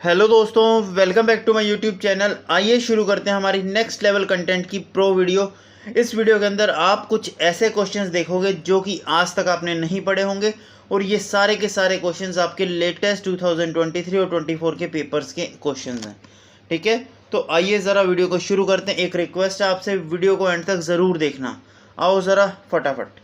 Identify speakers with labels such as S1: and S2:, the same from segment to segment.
S1: Hello दोस्तों, welcome back to my YouTube channel. आइए शुरू करते हैं हमारी नेक्स्ट लेवल कंटेंट की प्रो वीडियो। इस वीडियो के अंदर आप कुछ ऐसे क्वेश्चंस देखोगे जो कि आज तक आपने नहीं पढ़े होंगे और ये सारे के सारे क्वेश्चंस आपके लेटेस्ट 2023 और 24 के पेपर्स के क्वेश्चंस हैं। ठीक है, तो आइए ज़रा वीडियो को शुरू करते हैं। एक रिक्वेस्ट है आपसे, वीडियो को एंड तक ज़रूर देखना। आओ ज़रा फटाफट।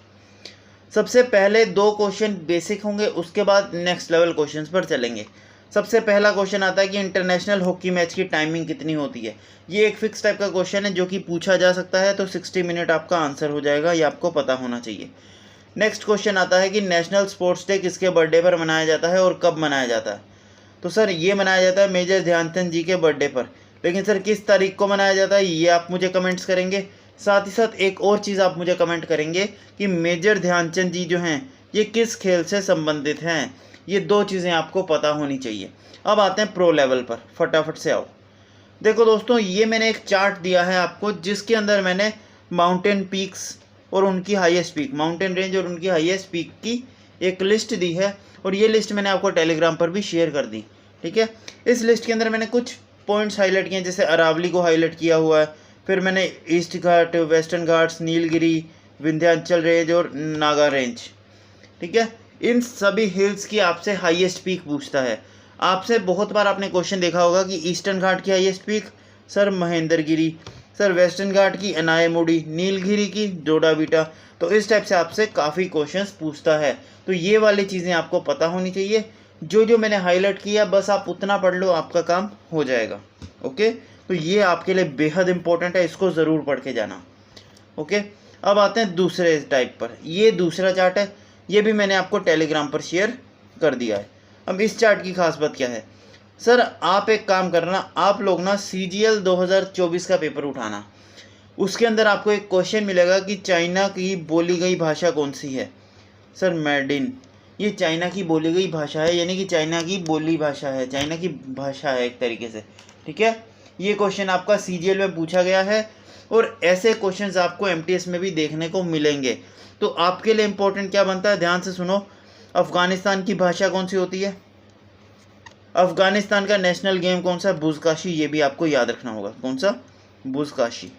S1: सबसे पहले दो क्वेश्चन बेसिक होंगे, उसके बाद नेक्स्ट लेवल क्वेश्चंस पर चलेंगे। सबसे पहला क्वेश्चन आता है कि इंटरनेशनल हॉकी मैच की टाइमिंग कितनी होती है। ये एक फिक्स टाइप का क्वेश्चन है जो कि पूछा जा सकता है, तो 60 मिनट आपका आंसर हो जाएगा, ये आपको पता होना चाहिए। नेक्स्ट क्वेश्चन आता है कि नेशनल स्पोर्ट्स डे किसके बर्थडे पर मनाया जाता है और कब मनाया जाता है। तो सर ये मनाया जाता है मेजर ध्यानचंद जी के बर्थडे पर, लेकिन सर किस तारीख को मनाया जाता है ये आप मुझे कमेंट्स करेंगे। साथ ही साथ एक और चीज़ आप मुझे कमेंट करेंगे कि मेजर ध्यानचंद जी जो हैं ये किस खेल से संबंधित हैं। ये दो चीज़ें आपको पता होनी चाहिए। अब आते हैं प्रो लेवल पर, फटाफट से आओ। देखो दोस्तों, ये मैंने एक चार्ट दिया है आपको जिसके अंदर मैंने माउंटेन पीक्स और उनकी हाईएस्ट पीक, माउंटेन रेंज और उनकी हाईएस्ट पीक की एक लिस्ट दी है और ये लिस्ट मैंने आपको टेलीग्राम पर भी शेयर कर दी। ठीक है, इस लिस्ट के अंदर मैंने कुछ पॉइंट्स हाईलाइट किए हैं, जैसे अरावली को हाईलाइट किया हुआ है, फिर मैंने ईस्ट घाट, वेस्टर्न घाट्स, नीलगिरी, विंध्याचल रेंज और नागा रेंज। ठीक है, इन सभी हिल्स की आपसे हाईएस्ट पीक पूछता है। आपसे बहुत बार आपने क्वेश्चन देखा होगा कि ईस्टर्न घाट की highest peak sir Mahendragiri, sir Western Ghat की अनायमुड़ी, नीलगिरी की डोडाबीटा। तो इस टाइप से आपसे काफ़ी क्वेश्चंस पूछता है, तो ये वाली चीज़ें आपको पता होनी चाहिए। जो जो मैंने हाईलाइट किया बस आप उतना पढ़ लो, आपका काम हो जाएगा। ओके, तो ये आपके लिए बेहद इंपॉर्टेंट है, इसको ज़रूर पढ़ के जाना। ओके, अब आते हैं दूसरे टाइप पर। ये दूसरा चार्ट है, ये भी मैंने आपको टेलीग्राम पर शेयर कर दिया है। अब इस चार्ट की खास बात क्या है सर, आप एक काम करना, आप लोग ना CGL 2024 का पेपर उठाना। उसके अंदर आपको एक क्वेश्चन मिलेगा कि चाइना की बोली गई भाषा कौन सी है। सर मैंडरिन, ये चाइना की बोली गई भाषा है, यानी कि चाइना की बोली भाषा है, चाइना की भाषा है एक तरीके से। ठीक है, ये क्वेश्चन आपका CGL में पूछा गया है और ऐसे क्वेश्चंस आपको MTS में भी देखने को मिलेंगे। तो आपके लिए इंपॉर्टेंट क्या बनता है, ध्यान से सुनो। अफगानिस्तान की भाषा कौन सी होती है, अफगानिस्तान का नेशनल गेम कौन सा, बुज़काशी। ये भी आपको याद रखना होगा, कौन सा, बुज़काशी।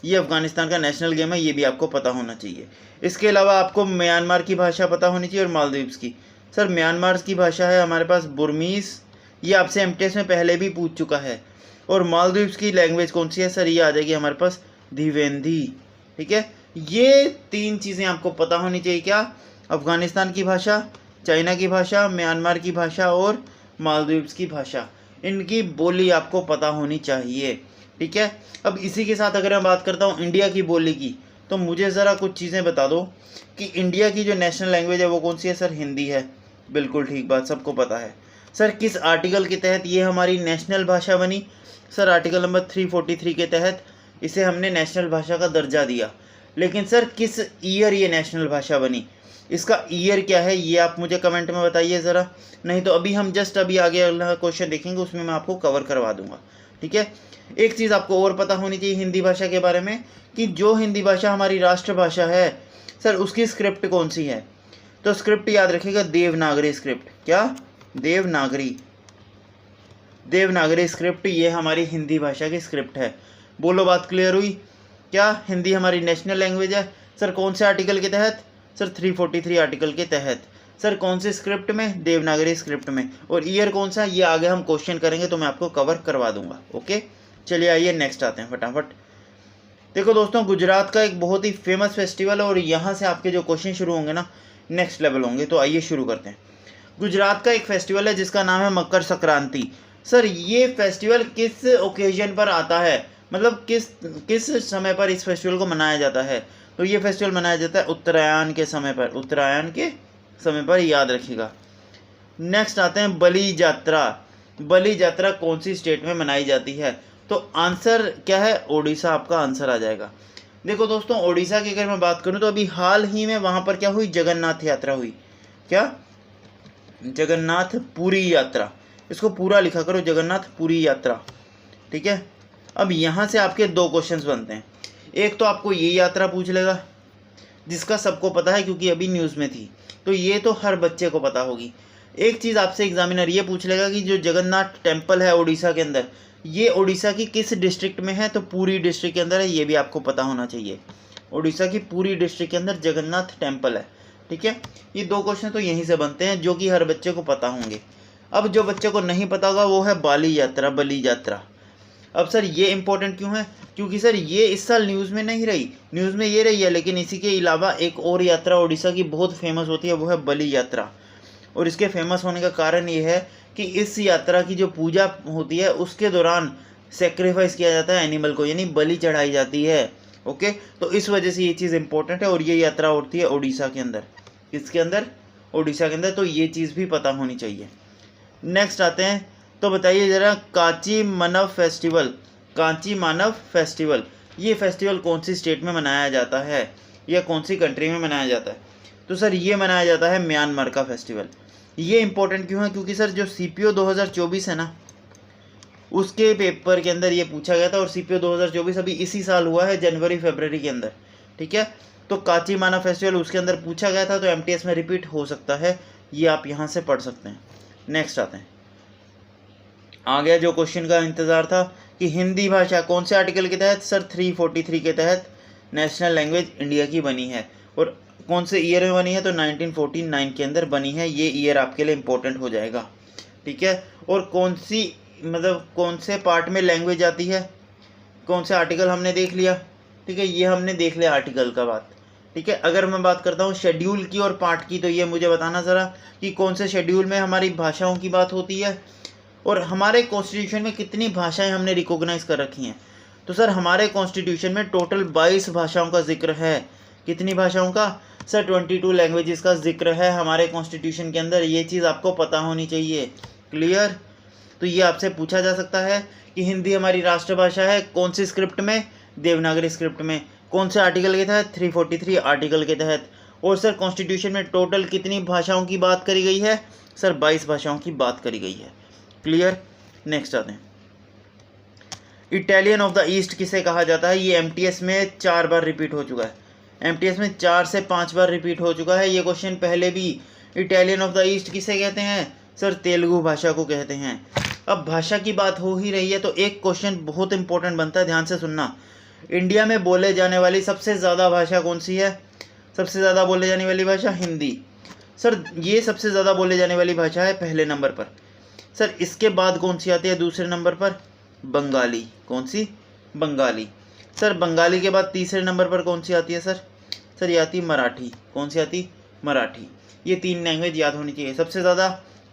S1: ये अफगानिस्तान का नेशनल गेम है, ये भी आपको पता होना चाहिए। इसके अलावा आपको म्यांमार की भाषा पता होनी चाहिए और मालदीव्स की। सर म्यांमार की भाषा है हमारे पास बुर्मीज़, ये आपसे MTS में पहले भी पूछ चुका है। और मालदीव्स की लैंग्वेज कौन सी है सर, ये आ जाएगी हमारे पास द्विवेंदी। ठीक है, ये तीन चीज़ें आपको पता होनी चाहिए। क्या, अफगानिस्तान की भाषा, चाइना की भाषा, म्यांमार की भाषा और मालदीव्स की भाषा, इनकी बोली आपको पता होनी चाहिए। ठीक है, अब इसी के साथ अगर मैं बात करता हूँ इंडिया की बोली की, तो मुझे ज़रा कुछ चीज़ें बता दो कि इंडिया की जो नेशनल लैंग्वेज है वो कौन सी है। सर हिंदी है, बिल्कुल ठीक बात, सबको पता है। सर किस आर्टिकल के तहत ये हमारी नेशनल भाषा बनी। सर आर्टिकल नंबर 343 के तहत इसे हमने नेशनल भाषा का दर्जा दिया। लेकिन सर किस ईयर ये नेशनल भाषा बनी, इसका ईयर क्या है ये आप मुझे कमेंट में बताइए ज़रा। नहीं तो अभी हम जस्ट अभी आगे अगला क्वेश्चन देखेंगे, उसमें मैं आपको कवर करवा दूंगा। ठीक है, एक चीज़ आपको और पता होनी चाहिए हिंदी भाषा के बारे में कि जो हिंदी भाषा हमारी राष्ट्रभाषा है सर उसकी स्क्रिप्ट कौन सी है। तो स्क्रिप्ट याद रखिएगा, देवनागरी स्क्रिप्ट। क्या, देवनागरी, देवनागरी स्क्रिप्ट ये हमारी हिंदी भाषा की स्क्रिप्ट है। बोलो बात क्लियर हुई। क्या हिंदी हमारी नेशनल लैंग्वेज है। सर कौन से आर्टिकल के तहत, सर 343 आर्टिकल के तहत। सर कौन से स्क्रिप्ट में, देवनागरी स्क्रिप्ट में। और ईयर कौन सा, ये आगे हम क्वेश्चन करेंगे तो मैं आपको कवर करवा दूंगा। ओके, चलिए आइए नेक्स्ट आते हैं फटाफट। देखो दोस्तों, गुजरात का एक बहुत ही फेमस फेस्टिवल है और यहाँ से आपके जो क्वेश्चन शुरू होंगे ना नेक्स्ट लेवल होंगे। तो आइए शुरू करते हैं। गुजरात का एक फेस्टिवल है जिसका नाम है मकर संक्रांति। सर ये फेस्टिवल किस ओकेजन पर आता है, मतलब किस समय पर इस फेस्टिवल को मनाया जाता है। तो ये फेस्टिवल मनाया जाता है उत्तरायण के समय पर, उत्तरायण के समय पर, याद रखिएगा। नेक्स्ट आते हैं बलि यात्रा। बलि यात्रा कौन सी स्टेट में मनाई जाती है। तो आंसर क्या है, ओडिशा आपका आंसर आ जाएगा। देखो दोस्तों, ओडिशा की अगर मैं बात करूं तो अभी हाल ही में वहां पर क्या हुई, जगन्नाथ यात्रा हुई। क्या, जगन्नाथ पुरी यात्रा, इसको पूरा लिखा करो, जगन्नाथ पुरी यात्रा। ठीक है, अब यहाँ से आपके दो क्वेश्चंस बनते हैं। एक तो आपको ये यात्रा पूछ लेगा जिसका सबको पता है क्योंकि अभी न्यूज़ में थी तो ये तो हर बच्चे को पता होगी। एक चीज़ आपसे एग्जामिनर ये पूछ लेगा कि जो जगन्नाथ टेम्पल है उड़ीसा के अंदर, ये उड़ीसा की किस डिस्ट्रिक्ट में है, तो पूरी डिस्ट्रिक्ट के अंदर है, ये भी आपको पता होना चाहिए। उड़ीसा की पूरी डिस्ट्रिक्ट के अंदर जगन्नाथ टेम्पल है। ठीक है, ये 2 क्वेश्चन तो यहीं से बनते हैं जो कि हर बच्चे को पता होंगे। अब जो बच्चे को नहीं पता होगा वो है बाली यात्रा, बलि यात्रा। अब सर ये इंपॉर्टेंट क्यों है, क्योंकि सर ये इस साल न्यूज़ में नहीं रही, न्यूज़ में ये रही है, लेकिन इसी के अलावा एक और यात्रा उड़ीसा की बहुत फेमस होती है, वो है बलि यात्रा। और इसके फेमस होने का कारण ये है कि इस यात्रा की जो पूजा होती है उसके दौरान सेक्रीफाइस किया जाता है एनिमल को, यानी बलि चढ़ाई जाती है। ओके, तो इस वजह से ये चीज़ इंपॉर्टेंट है। और ये यात्रा होती है उड़ीसा के अंदर, किसके अंदर, उड़ीसा के अंदर, तो ये चीज़ भी पता होनी चाहिए। नेक्स्ट आते हैं, तो बताइए ज़रा कांची मानव फेस्टिवल, कांची मानव फेस्टिवल, ये फेस्टिवल कौन सी स्टेट में मनाया जाता है या कौन सी कंट्री में मनाया जाता है, तो सर ये मनाया जाता है म्यांमार का फेस्टिवल। ये इंपॉर्टेंट क्यों है, क्योंकि सर जो CPO 2024 है ना, उसके पेपर के अंदर ये पूछा गया था, और CPO 2024 अभी इसी साल हुआ है, जनवरी फरवरी के अंदर। ठीक है, तो कांची मानव फेस्टिवल उसके अंदर पूछा गया था, तो MTS में रिपीट हो सकता है, ये आप यहाँ से पढ़ सकते हैं। नेक्स्ट आते हैं, आ गया जो क्वेश्चन का इंतज़ार था कि हिंदी भाषा कौन से आर्टिकल के तहत, सर 343 के तहत नेशनल लैंग्वेज इंडिया की बनी है, और कौन से ईयर में बनी है, तो 1949 के अंदर बनी है। ये ईयर आपके लिए इम्पोर्टेंट हो जाएगा। ठीक है, और कौन सी मतलब कौन से पार्ट में लैंग्वेज आती है, कौन से आर्टिकल हमने देख लिया। ठीक है, ये हमने देख लिया आर्टिकल का बात। ठीक है, अगर मैं बात करता हूँ शेड्यूल की और पार्ट की, तो ये मुझे बताना ज़रा कि कौन से शेड्यूल में हमारी भाषाओं की बात होती है, और हमारे कॉन्स्टिट्यूशन में कितनी भाषाएं हमने रिकॉग्नाइज कर रखी हैं। तो सर हमारे कॉन्स्टिट्यूशन में टोटल 22 भाषाओं का जिक्र है। कितनी भाषाओं का, सर 22 लैंग्वेजेस का जिक्र है हमारे कॉन्स्टिट्यूशन के अंदर। ये चीज़ आपको पता होनी चाहिए। क्लियर, तो ये आपसे पूछा जा सकता है कि हिंदी हमारी राष्ट्रभाषा है, कौन सी स्क्रिप्ट में, देवनागरी स्क्रिप्ट में, कौन से आर्टिकल के तहत, 343 आर्टिकल के तहत। और सर कॉन्स्टिट्यूशन में टोटल कितनी भाषाओं की बात करी गई है, सर 22 भाषाओं की बात करी गई है। क्लियर, नेक्स्ट आते हैं, इटालियन ऑफ द ईस्ट किसे कहा जाता है। ये MTS में 4 बार रिपीट हो चुका है, MTS में 4 से 5 बार रिपीट हो चुका है ये क्वेश्चन पहले भी। इटालियन ऑफ द ईस्ट किसे कहते हैं, सर तेलुगु भाषा को कहते हैं। अब भाषा की बात हो ही रही है तो एक क्वेश्चन बहुत इंपॉर्टेंट बनता है, ध्यान से सुनना। इंडिया में बोले जाने वाली सबसे ज़्यादा भाषा कौन सी है, सबसे ज़्यादा बोले जाने वाली भाषा हिंदी। सर ये सबसे ज़्यादा बोले जाने वाली भाषा है पहले नंबर पर। सर इसके बाद कौन सी आती है दूसरे नंबर पर, बंगाली। कौन सी, बंगाली। सर बंगाली के बाद तीसरे नंबर पर कौन सी आती है, सर ये आती मराठी। कौन सी आती, मराठी। ये 3 लैंग्वेज याद होनी चाहिए, सबसे ज़्यादा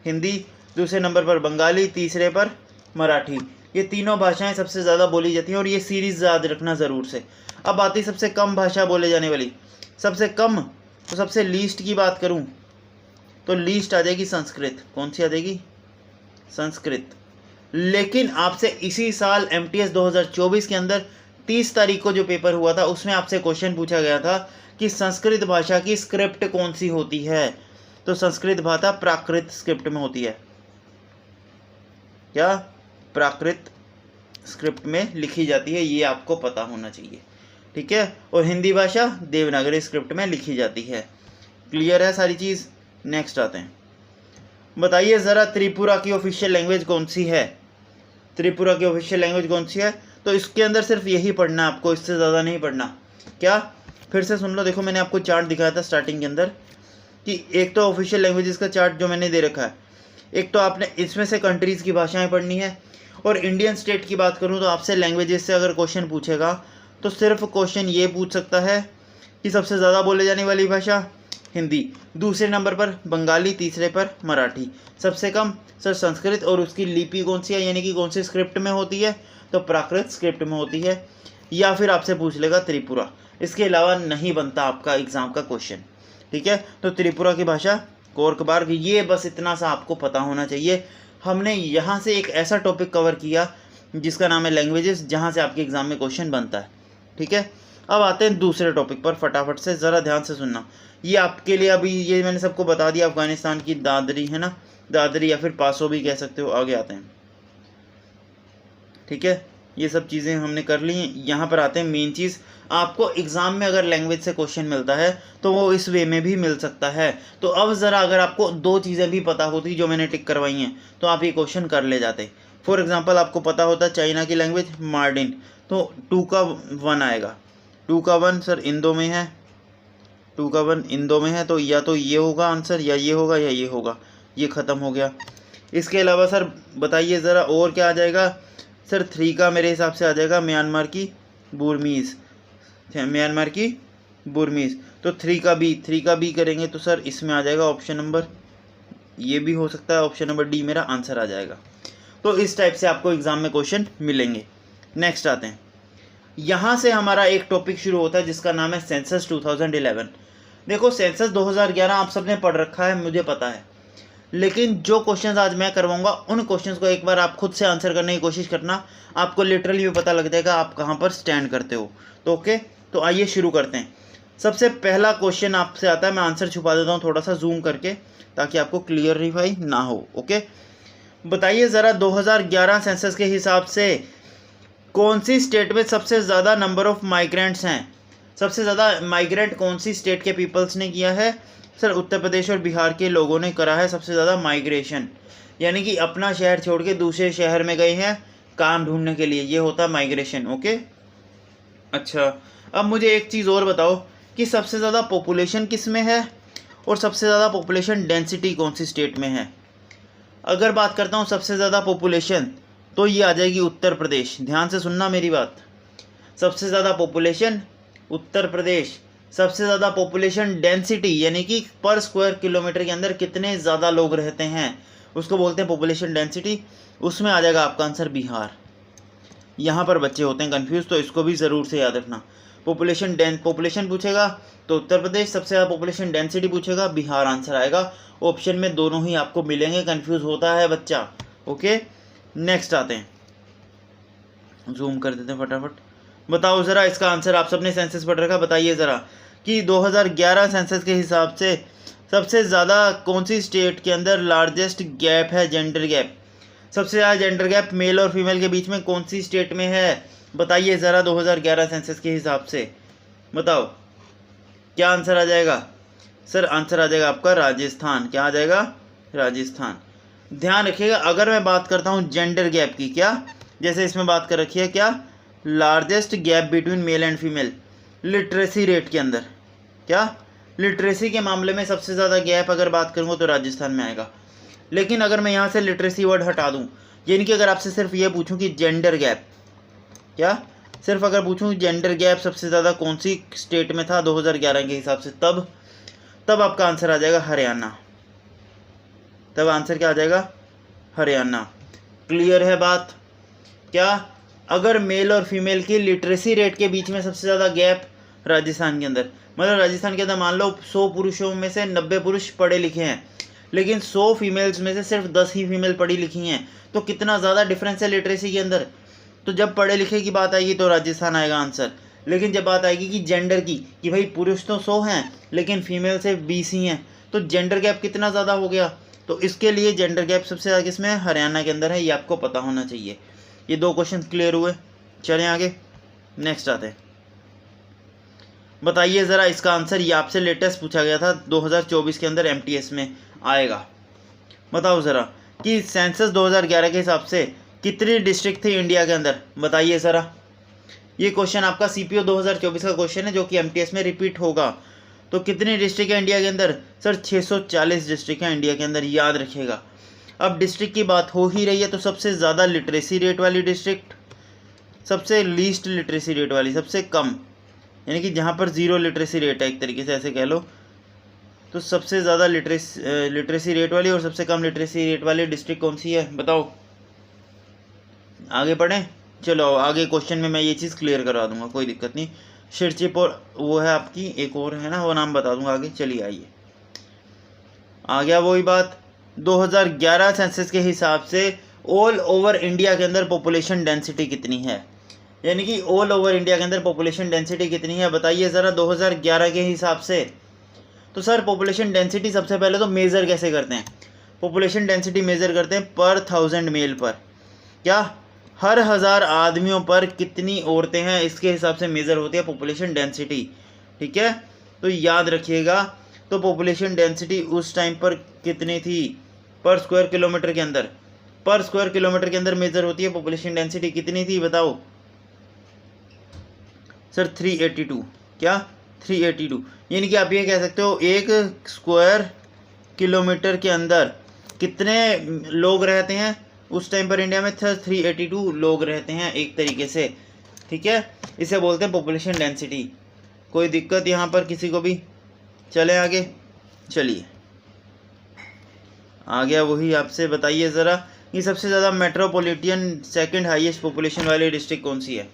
S1: हिंदी, दूसरे नंबर पर बंगाली, तीसरे पर मराठी। ये तीनों भाषाएं सबसे ज़्यादा बोली जाती हैं और ये सीरीज़ याद रखना ज़रूर से। अब आती सबसे कम भाषा बोले जाने वाली, सबसे कम, तो सबसे लीस्ट की बात करूं तो लीस्ट आ जाएगी संस्कृत। कौन सी आ जाएगी, संस्कृत। लेकिन आपसे इसी साल MTS 2024 के अंदर 30 तारीख को जो पेपर हुआ था उसमें आपसे क्वेश्चन पूछा गया था कि संस्कृत भाषा की स्क्रिप्ट कौन सी होती है। तो संस्कृत भाषा प्राकृत स्क्रिप्ट में होती है। क्या, प्राकृत स्क्रिप्ट में लिखी जाती है, ये आपको पता होना चाहिए। ठीक है, और हिंदी भाषा देवनागरी स्क्रिप्ट में लिखी जाती है। क्लियर है सारी चीज़। नेक्स्ट आते हैं, बताइए ज़रा त्रिपुरा की ऑफिशियल लैंग्वेज कौन सी है। त्रिपुरा की ऑफिशियल लैंग्वेज कौन सी है, तो इसके अंदर सिर्फ यही पढ़ना है आपको, इससे ज़्यादा नहीं पढ़ना। क्या, फिर से सुन लो, देखो मैंने आपको चार्ट दिखाया था स्टार्टिंग के अंदर कि एक तो ऑफिशियल लैंग्वेजेस का चार्ट जो मैंने दे रखा है, एक तो आपने इसमें से कंट्रीज़ की भाषाएं पढ़नी है। और इंडियन स्टेट की बात करूं तो आपसे लैंग्वेजेस से अगर क्वेश्चन पूछेगा तो सिर्फ क्वेश्चन ये पूछ सकता है कि सबसे ज़्यादा बोले जाने वाली भाषा हिंदी, दूसरे नंबर पर बंगाली, तीसरे पर मराठी, सबसे कम सर संस्कृत, और उसकी लिपि कौन सी है, यानी कि कौन सी स्क्रिप्ट में होती है, तो प्राकृत स्क्रिप्ट में होती है। या फिर आपसे पूछ लेगा त्रिपुरा, इसके अलावा नहीं बनता आपका एग्ज़ाम का क्वेश्चन। ठीक है, तो त्रिपुरा की भाषा कोर्कबार्ग, ये बस इतना सा आपको पता होना चाहिए। हमने यहाँ से एक ऐसा टॉपिक कवर किया जिसका नाम है लैंग्वेजेस, जहाँ से आपके एग्ज़ाम में क्वेश्चन बनता है। ठीक है, अब आते हैं दूसरे टॉपिक पर, फटाफट से ज़रा ध्यान से सुनना। ये आपके लिए अभी ये मैंने सबको बता दिया, अफगानिस्तान की दादरी है ना, दादरी या फिर पासो भी कह सकते हो। आगे आते हैं, ठीक है, ये सब चीज़ें हमने कर ली हैं। यहाँ पर आते हैं मेन चीज़, आपको एग्ज़ाम में अगर लैंग्वेज से क्वेश्चन मिलता है तो वो इस वे में भी मिल सकता है। तो अब ज़रा अगर आपको 2 चीज़ें भी पता होती जो मैंने टिक करवाई हैं तो आप ये क्वेश्चन कर ले जाते। फॉर एग्ज़ाम्पल आपको पता होता चाइना की लैंग्वेज मार्डिन, तो 2 का 1 आएगा। 2 का 1 सर इन दो में है, 2 का 1 इन दो में है, तो या तो ये होगा आंसर या ये होगा या ये होगा, ये ख़त्म हो गया। इसके अलावा सर बताइए ज़रा और क्या आ जाएगा। सर 3 का मेरे हिसाब से आ जाएगा म्यांमार की बुर्मीज़, म्यांमार की बुर्मीज़। तो 3 का बी करेंगे तो सर इसमें आ जाएगा ऑप्शन नंबर, ये भी हो सकता है ऑप्शन नंबर डी मेरा आंसर आ जाएगा। तो इस टाइप से आपको एग्ज़ाम में क्वेश्चन मिलेंगे। नेक्स्ट आते हैं, यहाँ से हमारा एक टॉपिक शुरू होता है जिसका नाम है सेंसस 2011। देखो सेंसस 2011 आप सबने पढ़ रखा है, मुझे पता है, लेकिन जो क्वेश्चंस आज मैं करवाऊंगा उन क्वेश्चंस को एक बार आप खुद से आंसर करने की कोशिश करना, आपको लिटरली भी पता लग जाएगा आप कहाँ पर स्टैंड करते हो। तो ओके, तो आइए शुरू करते हैं। सबसे पहला क्वेश्चन आपसे आता है, मैं आंसर छुपा देता हूँ थोड़ा सा जूम करके ताकि आपको क्लियरिफाई ना हो। ओके, बताइए ज़रा 2011 सेंसस के हिसाब से कौन सी स्टेट में सबसे ज़्यादा नंबर ऑफ माइग्रेंट्स हैं। सबसे ज़्यादा माइग्रेंट कौन सी स्टेट के पीपल्स ने किया है। सर उत्तर प्रदेश और बिहार के लोगों ने करा है सबसे ज़्यादा माइग्रेशन, यानी कि अपना शहर छोड़ के दूसरे शहर में गए हैं काम ढूंढने के लिए, ये होता है माइग्रेशन। ओके, अच्छा अब मुझे एक चीज़ और बताओ कि सबसे ज़्यादा पॉपुलेशन किस में है और सबसे ज़्यादा पॉपुलेशन डेंसिटी कौन सी स्टेट में है। अगर बात करता हूँ सबसे ज़्यादा पॉपुलेशन तो ये आ जाएगी उत्तर प्रदेश। ध्यान से सुनना मेरी बात, सबसे ज़्यादा पॉपुलेशन उत्तर प्रदेश। सबसे ज़्यादा पॉपुलेशन डेंसिटी यानी कि पर स्क्वायर किलोमीटर के अंदर कितने ज़्यादा लोग रहते हैं उसको बोलते हैं पॉपुलेशन डेंसिटी, उसमें आ जाएगा आपका आंसर बिहार। यहाँ पर बच्चे होते हैं कंफ्यूज, तो इसको भी ज़रूर से याद रखना। पॉपुलेशन पूछेगा तो उत्तर प्रदेश, सबसे ज़्यादा पॉपुलेशन डेंसिटी पूछेगा बिहार आंसर आएगा। ऑप्शन में दोनों ही आपको मिलेंगे, कंफ्यूज होता है बच्चा। ओके, नेक्स्ट आते हैं, जूम कर देते हैं फटाफट। बताओ ज़रा इसका आंसर, आप सबने सेंसस पढ़ रखा, बताइए ज़रा कि 2011 सेंसस के हिसाब से सबसे ज़्यादा कौन सी स्टेट के अंदर लार्जेस्ट गैप है, जेंडर गैप। सबसे ज़्यादा जेंडर गैप मेल और फीमेल के बीच में कौन सी स्टेट में है, बताइए ज़रा 2011 सेंसस के हिसाब से। बताओ क्या आंसर आ जाएगा। सर आंसर आ जाएगा आपका राजस्थान। क्या आ जाएगा, राजस्थान। ध्यान रखिएगा, अगर मैं बात करता हूँ जेंडर गैप की, क्या जैसे इसमें बात कर रखी है, क्या largest gap between male and female literacy rate के अंदर, क्या लिटरेसी के मामले में सबसे ज़्यादा गैप अगर बात करूँगा तो राजस्थान में आएगा। लेकिन अगर मैं यहाँ से लिटरेसी वर्ड हटा दूँ, यानी कि अगर आपसे सिर्फ ये पूछूँ कि जेंडर गैप, क्या सिर्फ अगर पूछूँ जेंडर गैप सबसे ज़्यादा कौन सी स्टेट में था 2011 के हिसाब से, तब आपका आंसर आ जाएगा हरियाणा। तब आंसर क्या आ जाएगा, हरियाणा। क्लियर है बात। क्या अगर मेल और फीमेल की लिटरेसी रेट के बीच में सबसे ज़्यादा गैप राजस्थान के अंदर, मतलब राजस्थान के अंदर मान लो 100 पुरुषों में से 90 पुरुष पढ़े लिखे हैं, लेकिन 100 फीमेल्स में से सिर्फ 10 ही फीमेल पढ़ी लिखी हैं, तो कितना ज़्यादा डिफरेंस है लिटरेसी के अंदर। तो जब पढ़े लिखे की बात आएगी तो राजस्थान आएगा आंसर। लेकिन जब बात आएगी कि जेंडर की, कि भाई पुरुष तो 100 हैं लेकिन फीमेल से 20 ही हैं, तो जेंडर गैप कितना ज़्यादा हो गया। तो इसके लिए जेंडर गैप सबसे ज़्यादा किसमें है, हरियाणा के अंदर है, ये आपको पता होना चाहिए। ये 2 क्वेश्चन क्लियर हुए। चलें आगे, नेक्स्ट आते हैं। बताइए ज़रा इसका आंसर, ये आपसे लेटेस्ट पूछा गया था 2024 के अंदर एमटीएस में आएगा। बताओ ज़रा कि सेंसस 2011 के हिसाब से कितनी डिस्ट्रिक्ट थी इंडिया के अंदर, बताइए ज़रा। ये क्वेश्चन आपका सीपीओ 2024 का क्वेश्चन है जो कि एमटीएस में रिपीट होगा। तो कितनी डिस्ट्रिक्ट है इंडिया के अंदर, सर 640 डिस्ट्रिक्ट है इंडिया के अंदर, याद रखिएगा। अब डिस्ट्रिक्ट की बात हो ही रही है तो सबसे ज़्यादा लिटरेसी रेट वाली डिस्ट्रिक्ट, सबसे लीस्ट लिटरेसी रेट वाली, सबसे कम, यानी कि जहाँ पर 0 लिटरेसी रेट है एक तरीके से ऐसे कह लो, तो सबसे ज़्यादा लिटरेसी रेट वाली और सबसे कम लिटरेसी रेट वाली डिस्ट्रिक्ट कौन सी है, बताओ। आगे पढ़ें, चलो आगे क्वेश्चन में मैं ये चीज़ क्लियर करवा दूंगा, कोई दिक्कत नहीं। शिरचिप और वो है आपकी एक और है ना, वो नाम बता दूंगा आगे। चलिए आइए, आ गया वही बात। 2011 सेंसस के हिसाब से ऑल ओवर इंडिया के अंदर पॉपुलेशन डेंसिटी कितनी है, यानी कि ऑल ओवर इंडिया के अंदर पॉपुलेशन डेंसिटी कितनी है, बताइए ज़रा 2011 के हिसाब से। तो सर पॉपुलेशन डेंसिटी सबसे पहले तो मेज़र कैसे करते हैं, पॉपुलेशन डेंसिटी मेज़र करते हैं पर 1000 मेल पर, क्या हर 1000 आदमियों पर कितनी औरतें हैं, इसके हिसाब से मेज़र होती है पॉपुलेशन डेंसिटी। ठीक है, तो याद रखिएगा। तो पॉपुलेशन डेंसिटी उस टाइम पर कितनी थी, पर स्क्वायर किलोमीटर के अंदर, पर स्क्वायर किलोमीटर के अंदर मेज़र होती है पॉपुलेशन डेंसिटी, कितनी थी बताओ सर? 382। क्या? 382। यानी कि आप ये कह सकते हो एक स्क्वायर किलोमीटर के अंदर कितने लोग रहते हैं उस टाइम पर इंडिया में? 382 लोग रहते हैं एक तरीके से। ठीक है, इसे बोलते हैं पॉपुलेशन डेंसिटी। कोई दिक्कत यहाँ पर किसी को भी? चलें आगे, चलिए आ गया वही। आपसे बताइए ज़रा कि सबसे ज़्यादा मेट्रोपॉलिटन सेकंड हाईएस्ट पॉपुलेशन वाली डिस्ट्रिक्ट कौन सी है?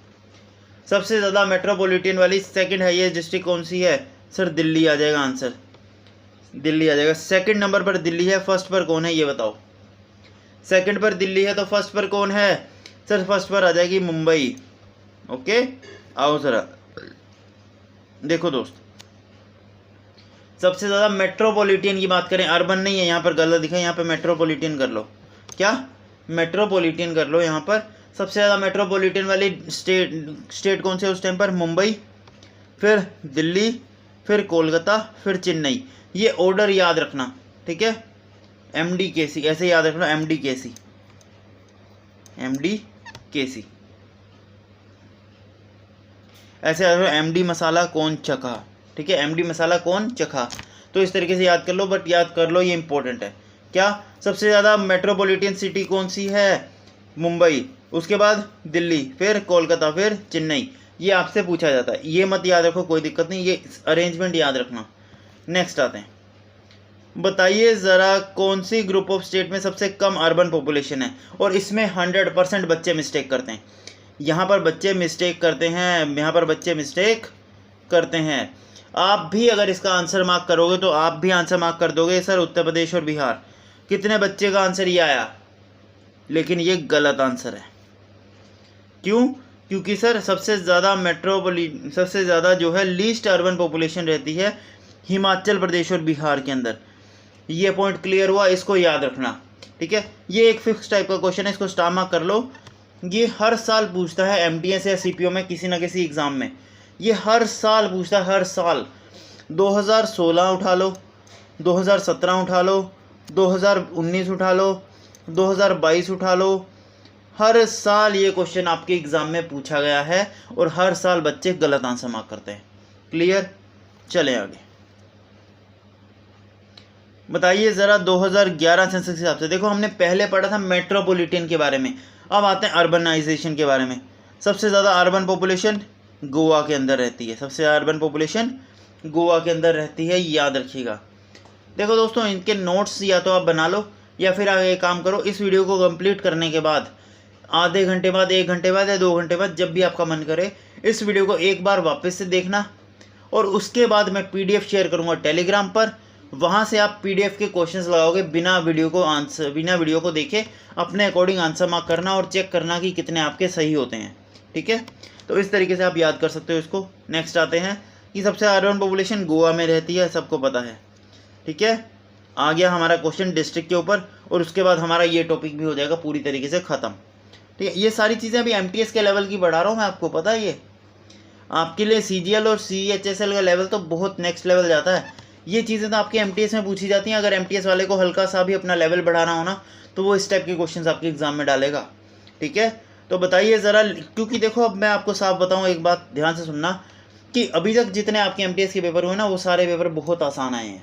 S1: सबसे ज़्यादा मेट्रोपॉलिटन वाली सेकंड हाईएस्ट डिस्ट्रिक्ट कौन सी है? सर दिल्ली आ जाएगा आंसर, दिल्ली आ जाएगा। सेकंड नंबर पर दिल्ली है, फर्स्ट पर कौन है ये बताओ? सेकंड पर दिल्ली है तो फर्स्ट पर कौन है? सर फर्स्ट पर आ जाएगी मुंबई। ओके, आओ ज़रा देखो दोस्त, सबसे ज़्यादा मेट्रोपॉलिटन की बात करें, अर्बन नहीं है यहाँ पर, गलत दिखा, यहाँ पर मेट्रोपॉलिटन कर लो। क्या? मेट्रोपॉलिटन कर लो यहाँ पर। सबसे ज़्यादा मेट्रोपॉलिटन वाली स्टेट कौन सी है उस टाइम पर? मुंबई, फिर दिल्ली, फिर कोलकाता, फिर चेन्नई। ये ऑर्डर याद रखना, ठीक है? MDKC ऐसे याद रखना, MDKC, MDKC ऐसे याद रखो। MD मसाला कौन चखा, ठीक है? MD मसाला कौन चखा, तो इस तरीके से याद कर लो, बट याद कर लो ये इंपॉर्टेंट है। क्या? सबसे ज़्यादा मेट्रोपॉलिटन सिटी कौन सी है? मुंबई, उसके बाद दिल्ली, फिर कोलकाता, फिर चेन्नई। ये आपसे पूछा जाता है, ये मत याद रखो, कोई दिक्कत नहीं, ये अरेंजमेंट याद रखना। नेक्स्ट आते हैं, बताइए ज़रा कौन सी ग्रुप ऑफ स्टेट में सबसे कम अर्बन पॉपुलेशन है? और इसमें 100% बच्चे मिस्टेक करते हैं। यहाँ पर बच्चे मिस्टेक करते हैं, यहाँ पर बच्चे मिस्टेक करते हैं। आप भी अगर इसका आंसर मार्क करोगे तो आप भी आंसर मार्क कर दोगे सर उत्तर प्रदेश और बिहार। कितने बच्चे का आंसर ये आया? लेकिन ये गलत आंसर है। क्यों? क्योंकि सर सबसे ज़्यादा जो है लीस्ट अर्बन पॉपुलेशन रहती है हिमाचल प्रदेश और बिहार के अंदर। ये पॉइंट क्लियर हुआ, इसको याद रखना, ठीक है? ये एक फिक्स टाइप का क्वेश्चन है, इसको स्टार मार्क कर लो। ये हर साल पूछता है MTS या CPO में, किसी ना किसी एग्ज़ाम में ये हर साल पूछता है, हर साल। 2016 उठा लो, 2017 उठा लो, 2019 उठा लो, 2022 उठा लो, हर साल ये क्वेश्चन आपके एग्ज़ाम में पूछा गया है और हर साल बच्चे गलत आंसर मार्क करते हैं। क्लियर? चलें आगे, बताइए ज़रा 2011 सेंसस के हिसाब से। देखो हमने पहले पढ़ा था मेट्रोपॉलिटन के बारे में, अब आते हैं अर्बनाइजेशन के बारे में। सबसे ज़्यादा अर्बन पॉपुलेशन गोवा के अंदर रहती है, सबसे ज़्यादा अर्बन पॉपुलेशन गोवा के अंदर रहती है, याद रखिएगा। देखो दोस्तों, इनके नोट्स या तो आप बना लो या फिर आगे काम करो, इस वीडियो को कंप्लीट करने के बाद आधे घंटे बाद, 1 घंटे बाद या 2 घंटे बाद, जब भी आपका मन करे इस वीडियो को एक बार वापस से देखना। और उसके बाद मैं PDF शेयर करूँगा टेलीग्राम पर, वहाँ से आप PDF के क्वेश्चंस लगाओगे बिना वीडियो को देखे, अपने अकॉर्डिंग आंसर मार्क करना और चेक करना कि कितने आपके सही होते हैं, ठीक है? तो इस तरीके से आप याद कर सकते हो इसको। नेक्स्ट आते हैं कि सबसे अर्बन पॉपुलेशन गोवा में रहती है, सबको पता है, ठीक है? आ गया हमारा क्वेश्चन डिस्ट्रिक्ट के ऊपर, और उसके बाद हमारा ये टॉपिक भी हो जाएगा पूरी तरीके से ख़त्म, ठीक है? ये सारी चीज़ें अभी MTS के लेवल की बढ़ा रहा हूँ मैं, आपको पता है। ये आपके लिए CGL और CHSL का लेवल तो बहुत नेक्स्ट लेवल जाता है। ये चीज़ें तो आपके MTS में पूछी जाती हैं। अगर MTS वाले को हल्का सा भी अपना लेवल बढ़ाना हो ना, तो वो इस टाइप के क्वेश्चंस आपके एग्जाम में डालेगा, ठीक है? तो बताइए ज़रा, क्योंकि देखो अब मैं आपको साफ बताऊँ, एक बात ध्यान से सुनना, कि अभी तक जितने आपके MTS के पेपर हुए ना, वो सारे पेपर बहुत आसान आए हैं,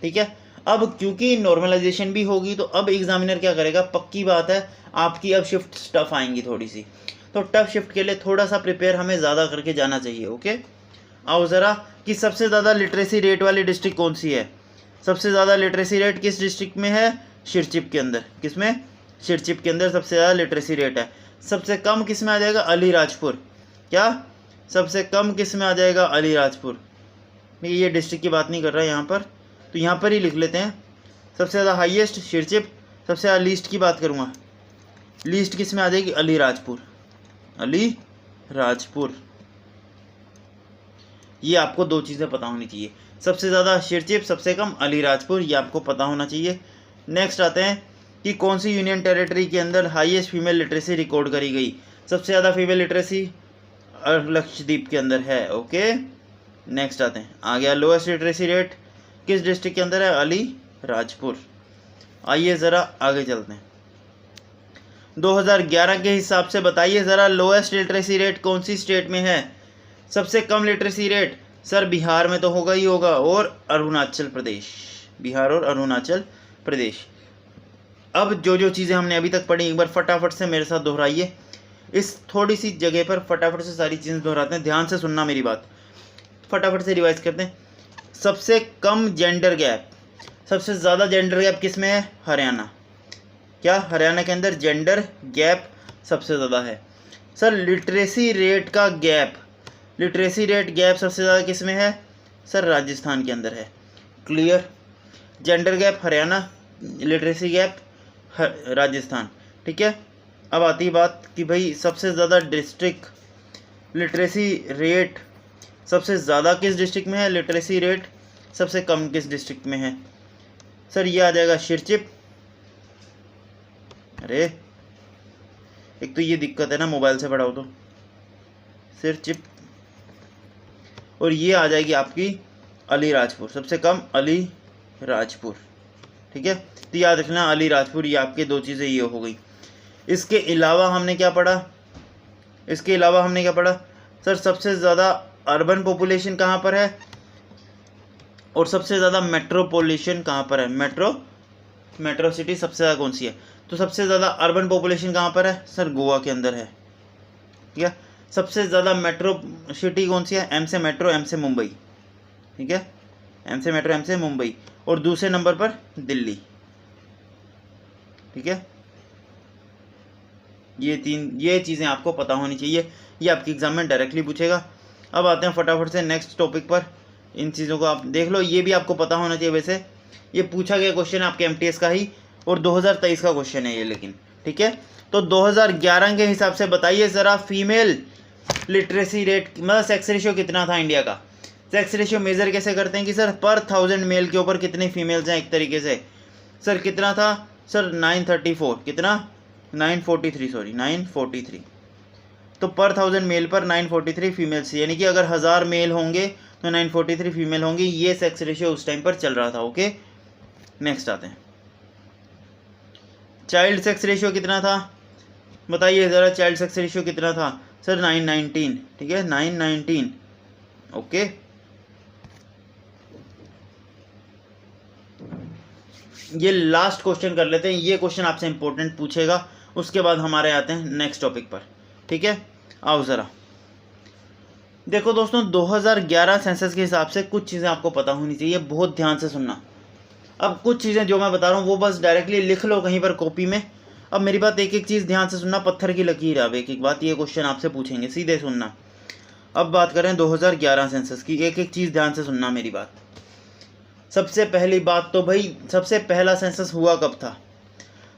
S1: ठीक है? अब क्योंकि नॉर्मलाइजेशन भी होगी, तो अब एग्जामिनर क्या करेगा, पक्की बात है आपकी अब शिफ्ट टफ आएंगी थोड़ी सी, तो टफ शिफ्ट के लिए थोड़ा सा प्रिपेयर हमें ज़्यादा करके जाना चाहिए। ओके, आओ ज़रा कि सबसे ज़्यादा लिटरेसी रेट वाली डिस्ट्रिक्ट कौन सी है? सबसे ज़्यादा लिटरेसी रेट किस डिस्ट्रिक्ट में है? सिरचिप के अंदर। किस में? सिरचिप के अंदर सबसे ज़्यादा लिटरेसी रेट है। सबसे कम किस में आ जाएगा? अलीराजपुर। क्या? सबसे कम किस में आ जाएगा? अलीराजपुर। ये डिस्ट्रिक्ट की बात नहीं कर रहा है यहाँ पर, तो यहाँ पर ही लिख लेते हैं। सबसे ज़्यादा हाईएस्ट सिरचिप, सबसे ज़्यादा लीस्ट की बात करूँगा, लीस्ट किस में आ जाएगी? अलीराजपुर। अलीराजपुर। ये आपको दो चीज़ें पता होनी चाहिए, सबसे ज़्यादा सिरचिप, सबसे कम अलीराजपुर, ये आपको पता होना चाहिए। नेक्स्ट आते हैं कि कौन सी यूनियन टेरिटरी के अंदर हाईएस्ट फीमेल लिटरेसी रिकॉर्ड करी गई। सबसे ज़्यादा फीमेल लिटरेसी लक्षद्वीप के अंदर है। ओके, नेक्स्ट आते हैं। आ गया लोएस्ट लिटरेसी रेट किस डिस्ट्रिक्ट के अंदर है? अलीराजपुर। आइए ज़रा आगे चलते हैं। 2011 के हिसाब से बताइए ज़रा लोएस्ट लिटरेसी रेट कौन सी स्टेट में है? सबसे कम लिटरेसी रेट सर बिहार में तो होगा ही होगा, और अरुणाचल प्रदेश। बिहार और अरुणाचल प्रदेश। अब जो चीज़ें हमने अभी तक पढ़ी एक बार फटाफट से मेरे साथ दोहराइए। इस थोड़ी सी जगह पर फटाफट से सारी चीज़ें दोहराते हैं, ध्यान से सुनना मेरी बात, फटाफट से रिवाइज करते हैं। सबसे कम जेंडर गैप, सबसे ज़्यादा जेंडर गैप किस में है? हरियाणा। क्या हरियाणा के अंदर जेंडर गैप सबसे ज़्यादा है? सर लिटरेसी रेट का गैप, लिटरेसी रेट गैप सबसे ज़्यादा किस में है? सर राजस्थान के अंदर है। Clear? Gender gap Haryana, literacy gap Rajasthan. ठीक है, अब आती है बात कि भाई सबसे ज़्यादा डिस्ट्रिक्ट लिटरेसी रेट सबसे ज़्यादा किस डिस्ट्रिक्ट में है? लिटरेसी रेट सबसे कम किस डिस्ट्रिक्ट में है? सर ये आ जाएगा शिरचिप। अरे एक तो ये दिक्कत है ना, मोबाइल से पढ़ाओ तो शिरचिप, और ये आ जाएगी आपकी अलीराजपुर, सबसे कम अलीराजपुर। ठीक है, तो याद रखना अलीराजपुर, ये आपके दो चीज़ें ये हो गई। इसके अलावा हमने क्या पढ़ा? इसके अलावा हमने क्या पढ़ा? सर सबसे ज़्यादा अर्बन पॉपुलेशन कहाँ पर है और सबसे ज़्यादा मेट्रोपोलिशन कहाँ पर है? मेट्रो सिटी सबसे ज़्यादा कौन सी है? तो सबसे ज़्यादा अर्बन पॉपुलेशन कहाँ पर है? सर गोवा के अंदर है। ठीक है, सबसे ज़्यादा मेट्रो सिटी कौन सी है? एम से मेट्रो, एम से मुंबई। ठीक है, एम से मेट्रो, एम से मुंबई, और दूसरे नंबर पर दिल्ली। ठीक है, ये चीज़ें आपको पता होनी चाहिए, ये आपके एग्जाम में डायरेक्टली पूछेगा। अब आते हैं फटाफट से नेक्स्ट टॉपिक पर। इन चीज़ों को आप देख लो, ये भी आपको पता होना चाहिए। वैसे ये पूछा गया क्वेश्चन है आपके एमटीएस का ही, और 2023 का क्वेश्चन है ये, लेकिन ठीक है। तो 2011 के हिसाब से बताइए ज़रा फीमेल लिटरेसी रेट, मतलब सेक्स रेशियो कितना था इंडिया का? सेक्स रेशियो मेज़र कैसे करते हैं कि सर पर 1000 मेल के ऊपर कितने फीमेल्स हैं, एक तरीके से। सर कितना था? सर 934, कितना? 943, सॉरी 943। तो पर 1000 मेल पर 943 फीमेल्स, यानी कि अगर 1000 मेल होंगे तो 943 फीमेल होंगी। ये सेक्स रेशियो उस टाइम पर चल रहा था। ओके, नेक्स्ट आते हैं। चाइल्ड सेक्स रेशियो कितना था बताइए ज़रा? चाइल्ड सेक्स रेशियो कितना था? सर 919। ठीक है, 919। ओके, ये लास्ट क्वेश्चन कर लेते हैं, ये क्वेश्चन आपसे इंपॉर्टेंट पूछेगा, उसके बाद हमारे आते हैं नेक्स्ट टॉपिक पर। ठीक है, आओ ज़रा देखो दोस्तों, 2011 सेंसस के हिसाब से कुछ चीज़ें आपको पता होनी चाहिए, बहुत ध्यान से सुनना। अब कुछ चीज़ें जो मैं बता रहा हूँ वो बस डायरेक्टली लिख लो कहीं पर कॉपी में। अब मेरी बात एक एक चीज़ ध्यान से सुनना, पत्थर की लकीर है। अब एक एक बात, ये क्वेश्चन आपसे पूछेंगे, सीधे सुनना। अब बात करें 2011 सेंसस की, एक एक चीज़ ध्यान से सुनना मेरी बात। सबसे पहली बात तो भाई, सबसे पहला सेंसस हुआ कब था?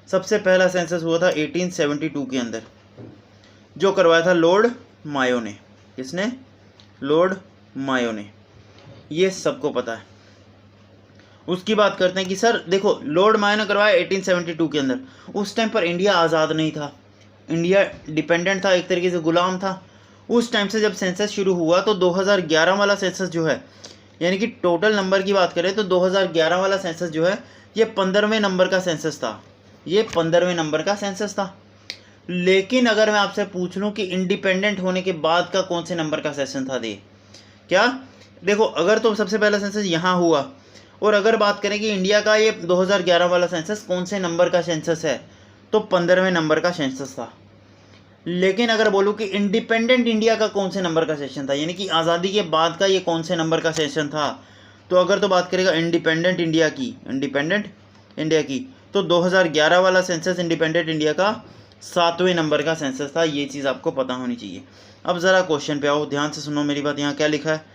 S1: सबसे पहला सेंसस हुआ था 1872 के अंदर, जो करवाया था लॉर्ड मायो ने। किसने? लॉर्ड मायो ने, ये सबको पता है। उसकी बात करते हैं कि सर देखो, लॉर्ड मायो ने करवाया 1872 के अंदर। उस टाइम पर इंडिया आज़ाद नहीं था, इंडिया डिपेंडेंट था, एक तरीके से गुलाम था। उस टाइम से जब सेंसस शुरू हुआ तो 2011 वाला सेंसस जो है, यानी कि टोटल नंबर की बात करें तो 2011 वाला सेंसस जो है ये 15वें नंबर का सेंसस था। ये 15वें नंबर का सेंसस था। लेकिन अगर मैं आपसे पूछ लूँ कि इंडिपेंडेंट होने के बाद का कौन से नंबर का सेशन था, दे क्या? देखो, अगर तो सबसे पहला सेंसस यहाँ हुआ, और अगर बात करें कि इंडिया का ये 2011 वाला सेंसस कौन से नंबर का सेंसस है, तो 15वें नंबर का सेंसस था। लेकिन अगर बोलूँ कि इंडिपेंडेंट इंडिया का कौन से नंबर का सेशन था, यानी कि आज़ादी के बाद का ये कौन से नंबर का सेशन था, तो अगर तो बात करेगा इंडिपेंडेंट इंडिया की, तो 2011 वाला सेंसस इंडिपेंडेंट इंडिया का 7वें नंबर का सेंसस था। ये चीज़ आपको पता होनी चाहिए। अब ज़रा क्वेश्चन पे आओ, ध्यान से सुनो मेरी बात। यहाँ क्या लिखा है?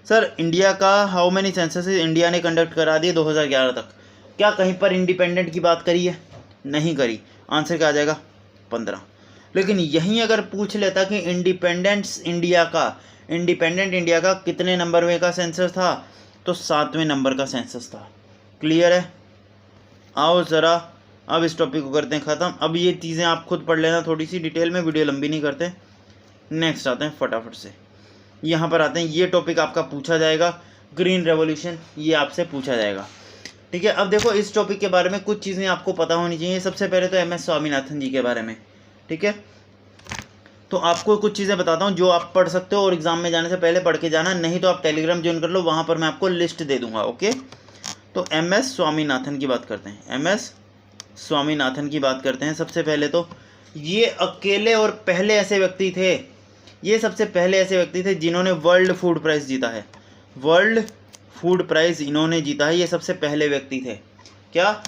S1: सर इंडिया का हाउ मेनी सेंसस इंडिया ने कंडक्ट करा दिए 2011 तक? क्या कहीं पर इंडिपेंडेंट की बात करी है? नहीं करी। आंसर क्या आ जाएगा? 15। लेकिन यहीं अगर पूछ लेता कि इंडिपेंडेंट इंडिया का कितने नंबर में का सेंसस था, तो 7वें नंबर का सेंसस था। क्लियर है? आओ ज़रा अब इस टॉपिक को करते हैं ख़त्म। अब ये चीज़ें आप खुद पढ़ लेना थोड़ी सी डिटेल में, वीडियो लंबी नहीं करते। नेक्स्ट आते हैं फटाफट से, यहाँ पर आते हैं। ये टॉपिक आपका पूछा जाएगा, ग्रीन रेवोल्यूशन, ये आपसे पूछा जाएगा, ठीक है। अब देखो इस टॉपिक के बारे में कुछ चीज़ें आपको पता होनी चाहिए। सबसे पहले तो MS स्वामीनाथन जी के बारे में, ठीक है। तो आपको कुछ चीज़ें बताता हूँ जो आप पढ़ सकते हो और एग्ज़ाम में जाने से पहले पढ़ के जाना, नहीं तो आप टेलीग्राम ज्वाइन कर लो, वहाँ पर मैं आपको लिस्ट दे दूँगा, ओके। तो MS स्वामीनाथन की बात करते हैं, MS स्वामीनाथन की बात करते हैं। सबसे पहले तो ये अकेले और पहले ऐसे व्यक्ति थे, ये सबसे पहले ऐसे व्यक्ति थे जिन्होंने वर्ल्ड फूड प्राइज़ जीता है। वर्ल्ड फूड प्राइज़ इन्होंने जीता है, ये सबसे पहले व्यक्ति थे। क्या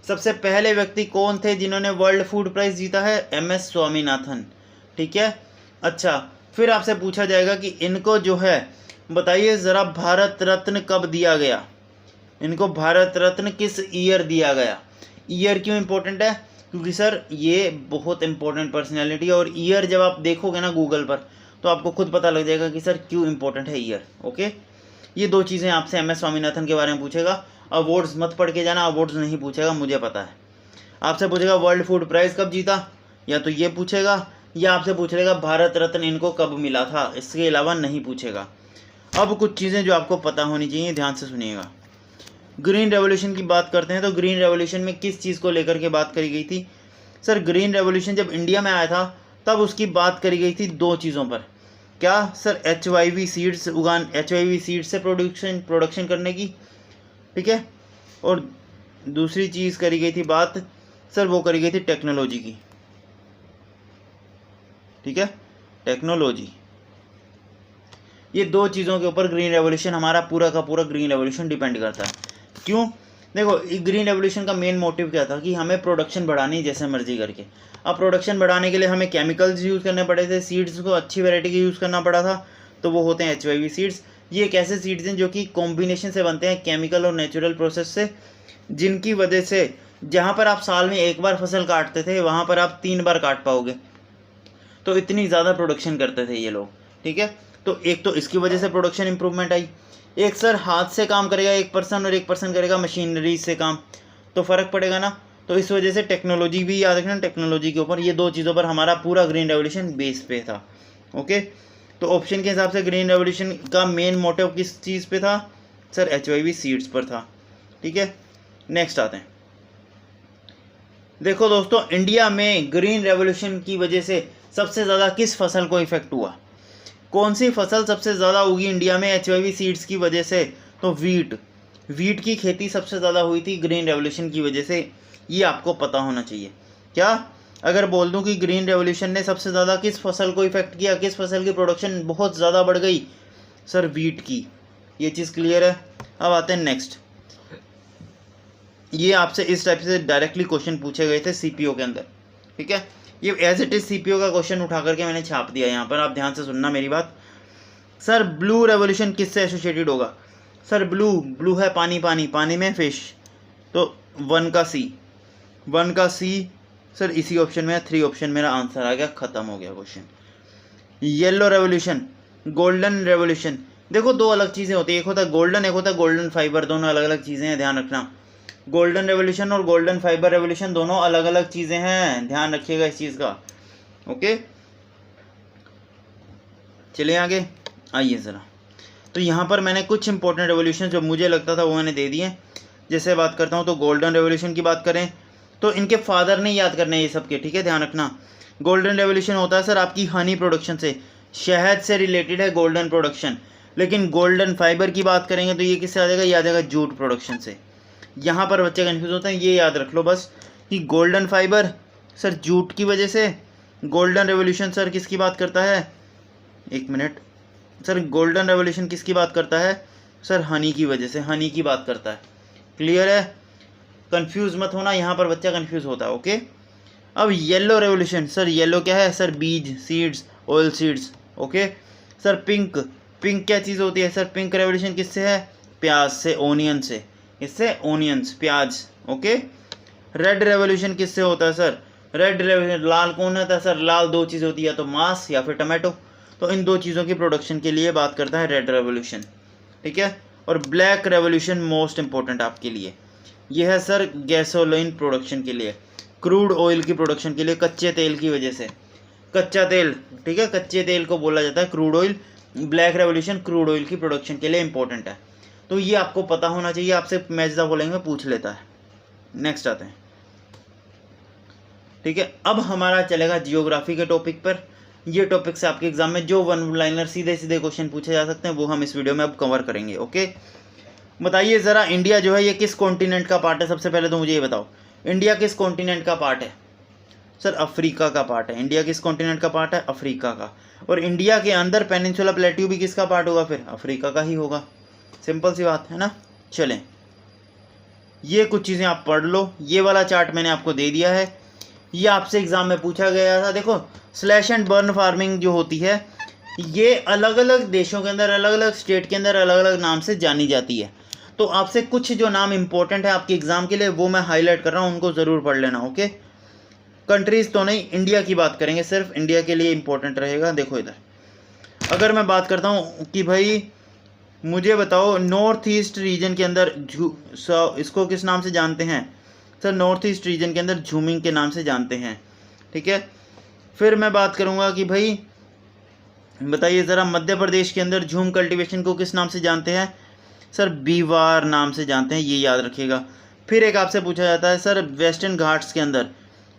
S1: सबसे पहले व्यक्ति कौन थे जिन्होंने वर्ल्ड फूड प्राइज़ जीता है? MS स्वामीनाथन, ठीक है। अच्छा, फिर आपसे पूछा जाएगा कि इनको जो है बताइए ज़रा भारत रत्न कब दिया गया? इनको भारत रत्न किस ईयर दिया गया? ईयर क्यों इम्पोर्टेंट है? क्योंकि सर ये बहुत इंपॉर्टेंट पर्सनैलिटी है, और ईयर जब आप देखोगे ना गूगल पर तो आपको खुद पता लग जाएगा कि सर क्यों इम्पोर्टेंट है ईयर, ओके। ये दो चीज़ें आपसे MS स्वामीनाथन के बारे में पूछेगा। अवार्ड्स मत पढ़ के जाना, अवार्ड्स नहीं पूछेगा, मुझे पता है। आपसे पूछेगा वर्ल्ड फूड प्राइज़ कब जीता, या तो ये पूछेगा, या आपसे पूछ लेगा भारत रत्न इनको कब मिला था, इसके अलावा नहीं पूछेगा। अब कुछ चीज़ें जो आपको पता होनी चाहिए, ध्यान से सुनिएगा। ग्रीन रेवोल्यूशन की बात करते हैं तो ग्रीन रेवोल्यूशन में किस चीज़ को लेकर के बात करी गई थी? सर ग्रीन रेवोल्यूशन जब इंडिया में आया था तब उसकी बात करी गई थी दो चीज़ों पर। क्या sir? HIV seeds HIV seeds से प्रोडक्शन करने की, ठीक है। और दूसरी चीज़ करी गई थी बात, सर वो करी गई थी टेक्नोलॉजी की, ठीक है, टेक्नोलॉजी। ये दो चीज़ों के ऊपर ग्रीन रेवोल्यूशन, हमारा पूरा का पूरा ग्रीन रेवोल्यूशन डिपेंड करता है। क्यों? देखो ग्रीन रेवोल्यूशन का मेन मोटिव क्या था कि हमें प्रोडक्शन बढ़ानी जैसे मर्जी करके। अब प्रोडक्शन बढ़ाने के लिए हमें केमिकल्स यूज़ करने पड़े थे, सीड्स को अच्छी वैरायटी के यूज़ करना पड़ा था, तो वो होते हैं HIV सीड्स। ये एक ऐसे सीड्स हैं जो कि कॉम्बिनेशन से बनते हैं केमिकल और नेचुरल प्रोसेस से, जिनकी वजह से जहाँ पर आप साल में एक बार फसल काटते थे वहाँ पर आप 3 बार काट पाओगे। तो इतनी ज़्यादा प्रोडक्शन करते थे ये लोग, ठीक है। तो एक तो इसकी वजह से प्रोडक्शन इंप्रूवमेंट आई। एक सर हाथ से काम करेगा एक पर्सन और एक पर्सन करेगा मशीनरी से काम, तो फ़र्क पड़ेगा ना। तो इस वजह से टेक्नोलॉजी भी याद रखना, टेक्नोलॉजी के ऊपर, ये दो चीज़ों पर हमारा पूरा ग्रीन रेवोल्यूशन बेस पे था, ओके। तो ऑप्शन के हिसाब से ग्रीन रेवोल्यूशन का मेन मोटिव किस चीज़ पे था? सर HIV सीड्स पर था, ठीक है। नेक्स्ट आते हैं। देखो दोस्तों, इंडिया में ग्रीन रेवोल्यूशन की वजह से सबसे ज़्यादा किस फसल को इफेक्ट हुआ? कौन सी फसल सबसे ज़्यादा होगी इंडिया में HIV सीड्स की वजह से? तो वीट की खेती सबसे ज़्यादा हुई थी ग्रीन रेवोल्यूशन की वजह से, ये आपको पता होना चाहिए। क्या अगर बोल दूं कि ग्रीन रेवोल्यूशन ने सबसे ज़्यादा किस फसल को इफेक्ट किया, किस फसल की प्रोडक्शन बहुत ज़्यादा बढ़ गई? सर वीट की। ये चीज़ क्लियर है। अब आते हैं नेक्स्ट। ये आपसे इस टाइप से डायरेक्टली क्वेश्चन पूछे गए थे CPO के अंदर, ठीक है। ये एज इट इज़ CPO का क्वेश्चन उठा करके मैंने छाप दिया यहाँ पर, आप ध्यान से सुनना मेरी बात। सर ब्लू रेवोल्यूशन किससे एसोसिएटेड होगा? सर ब्लू है पानी में फिश, तो 1 का C सर इसी ऑप्शन में है। 3 ऑप्शन मेरा आंसर आ गया, ख़त्म हो गया question. Yellow revolution, golden revolution, देखो दो अलग चीज़ें होती है, एक होता है गोल्डन, एक होता है गोल्डन फाइबर, दोनों अलग अलग चीज़ें हैं, ध्यान रखना। गोल्डन रेवोल्यूशन और गोल्डन फाइबर रेवोल्यूशन दोनों अलग अलग चीज़ें हैं, ध्यान रखिएगा इस चीज़ का, ओके। चलिए आगे आइए ज़रा। तो यहाँ पर मैंने कुछ इंपॉर्टेंट रेवोल्यूशन जो मुझे लगता था वो मैंने दे दिए। जैसे बात करता हूँ तो गोल्डन रेवोल्यूशन की बात करें तो इनके फादर ने याद करना है ये सबके, ठीक है, ध्यान रखना। गोल्डन रेवोल्यूशन होता है सर आपकी हनी प्रोडक्शन से, शहद से रिलेटेड है गोल्डन प्रोडक्शन। लेकिन गोल्डन फाइबर की बात करेंगे तो ये किससे आ जाएगा? याद आएगा जूट प्रोडक्शन से। यहाँ पर बच्चे कन्फ्यूज़ होते हैं, ये याद रख लो बस कि गोल्डन फाइबर सर जूट की वजह से, गोल्डन रेवोल्यूशन सर किसकी बात करता है? एक मिनट सर, गोल्डन रेवोल्यूशन किसकी बात करता है? सर हनी की वजह से, हनी की बात करता है। क्लियर है? कंफ्यूज मत होना, यहाँ पर बच्चा कंफ्यूज होता है, ओके। अब येलो रेवोल्यूशन, सर येलो क्या है? सर बीज, seeds, oil seeds, okay. Sir pink क्या चीज़ होती है? सर पिंक रेवोल्यूशन किससे है? प्याज से, ओनियन से। इससे ओनियंस, प्याज, ओके। रेड रेवोल्यूशन किससे होता है? सर रेड रेवोल्यूशन, लाल कौन होता है? सर लाल दो चीज़ होती है, या तो मांस या फिर टमाटो, तो इन दो चीज़ों की प्रोडक्शन के लिए बात करता है रेड रेवोल्यूशन, ठीक है। और ब्लैक रेवोल्यूशन मोस्ट इंपॉर्टेंट आपके लिए, ये है सर गैसोलीन प्रोडक्शन के लिए, क्रूड ऑयल की प्रोडक्शन के लिए, कच्चे तेल की वजह से, कच्चा तेल, ठीक है, कच्चे तेल को बोला जाता है crude oil. Black revolution crude oil की प्रोडक्शन के लिए इंपॉर्टेंट है, तो ये आपको पता होना चाहिए, आपसे मैच द फॉलोइंग में पूछ लेता है। नेक्स्ट आते हैं, ठीक है। अब हमारा चलेगा जियोग्राफी के टॉपिक पर। ये टॉपिक से आपके एग्जाम में जो वन लाइनर सीधे सीधे क्वेश्चन पूछे जा सकते हैं वो हम इस वीडियो में अब कवर करेंगे। ओके, बताइए ज़रा, इंडिया जो है ये किस कॉन्टिनेंट का पार्ट है? सबसे पहले तो मुझे ये बताओ, इंडिया किस कॉन्टिनेंट का पार्ट है? सर अफ्रीका का पार्ट है। इंडिया किस कॉन्टिनेंट का पार्ट है? अफ्रीका का। और इंडिया के अंदर पेनिनसुला प्लेट्यू भी किसका पार्ट होगा? फिर अफ्रीका का ही होगा। सिंपल सी बात है ना। चलें, ये कुछ चीज़ें आप पढ़ लो। ये वाला चार्ट मैंने आपको दे दिया है, ये आपसे एग्जाम में पूछा गया था। देखो, स्लैश एंड बर्न फार्मिंग जो होती है ये अलग अलग देशों के अंदर, अलग अलग स्टेट के अंदर अलग अलग नाम से जानी जाती है। तो आपसे कुछ जो नाम इंपॉर्टेंट है आपके एग्जाम के लिए वो मैं हाईलाइट कर रहा हूँ, उनको ज़रूर पढ़ लेना। ओके, कंट्रीज़ तो नहीं, इंडिया की बात करेंगे, सिर्फ इंडिया के लिए इंपॉर्टेंट रहेगा। देखो इधर, अगर मैं बात करता हूँ कि भाई मुझे बताओ नॉर्थ ईस्ट रीजन के अंदर इसको किस नाम से जानते हैं? सर नॉर्थ ईस्ट रीजन के अंदर झूमिंग के नाम से जानते हैं, ठीक है। फिर मैं बात करूंगा कि भाई बताइए ज़रा, मध्य प्रदेश के अंदर झूम कल्टीवेशन को किस नाम से जानते हैं? सर बीवार नाम से जानते हैं, ये याद रखिएगा। फिर एक आपसे पूछा जाता है सर वेस्टर्न घाट्स के अंदर,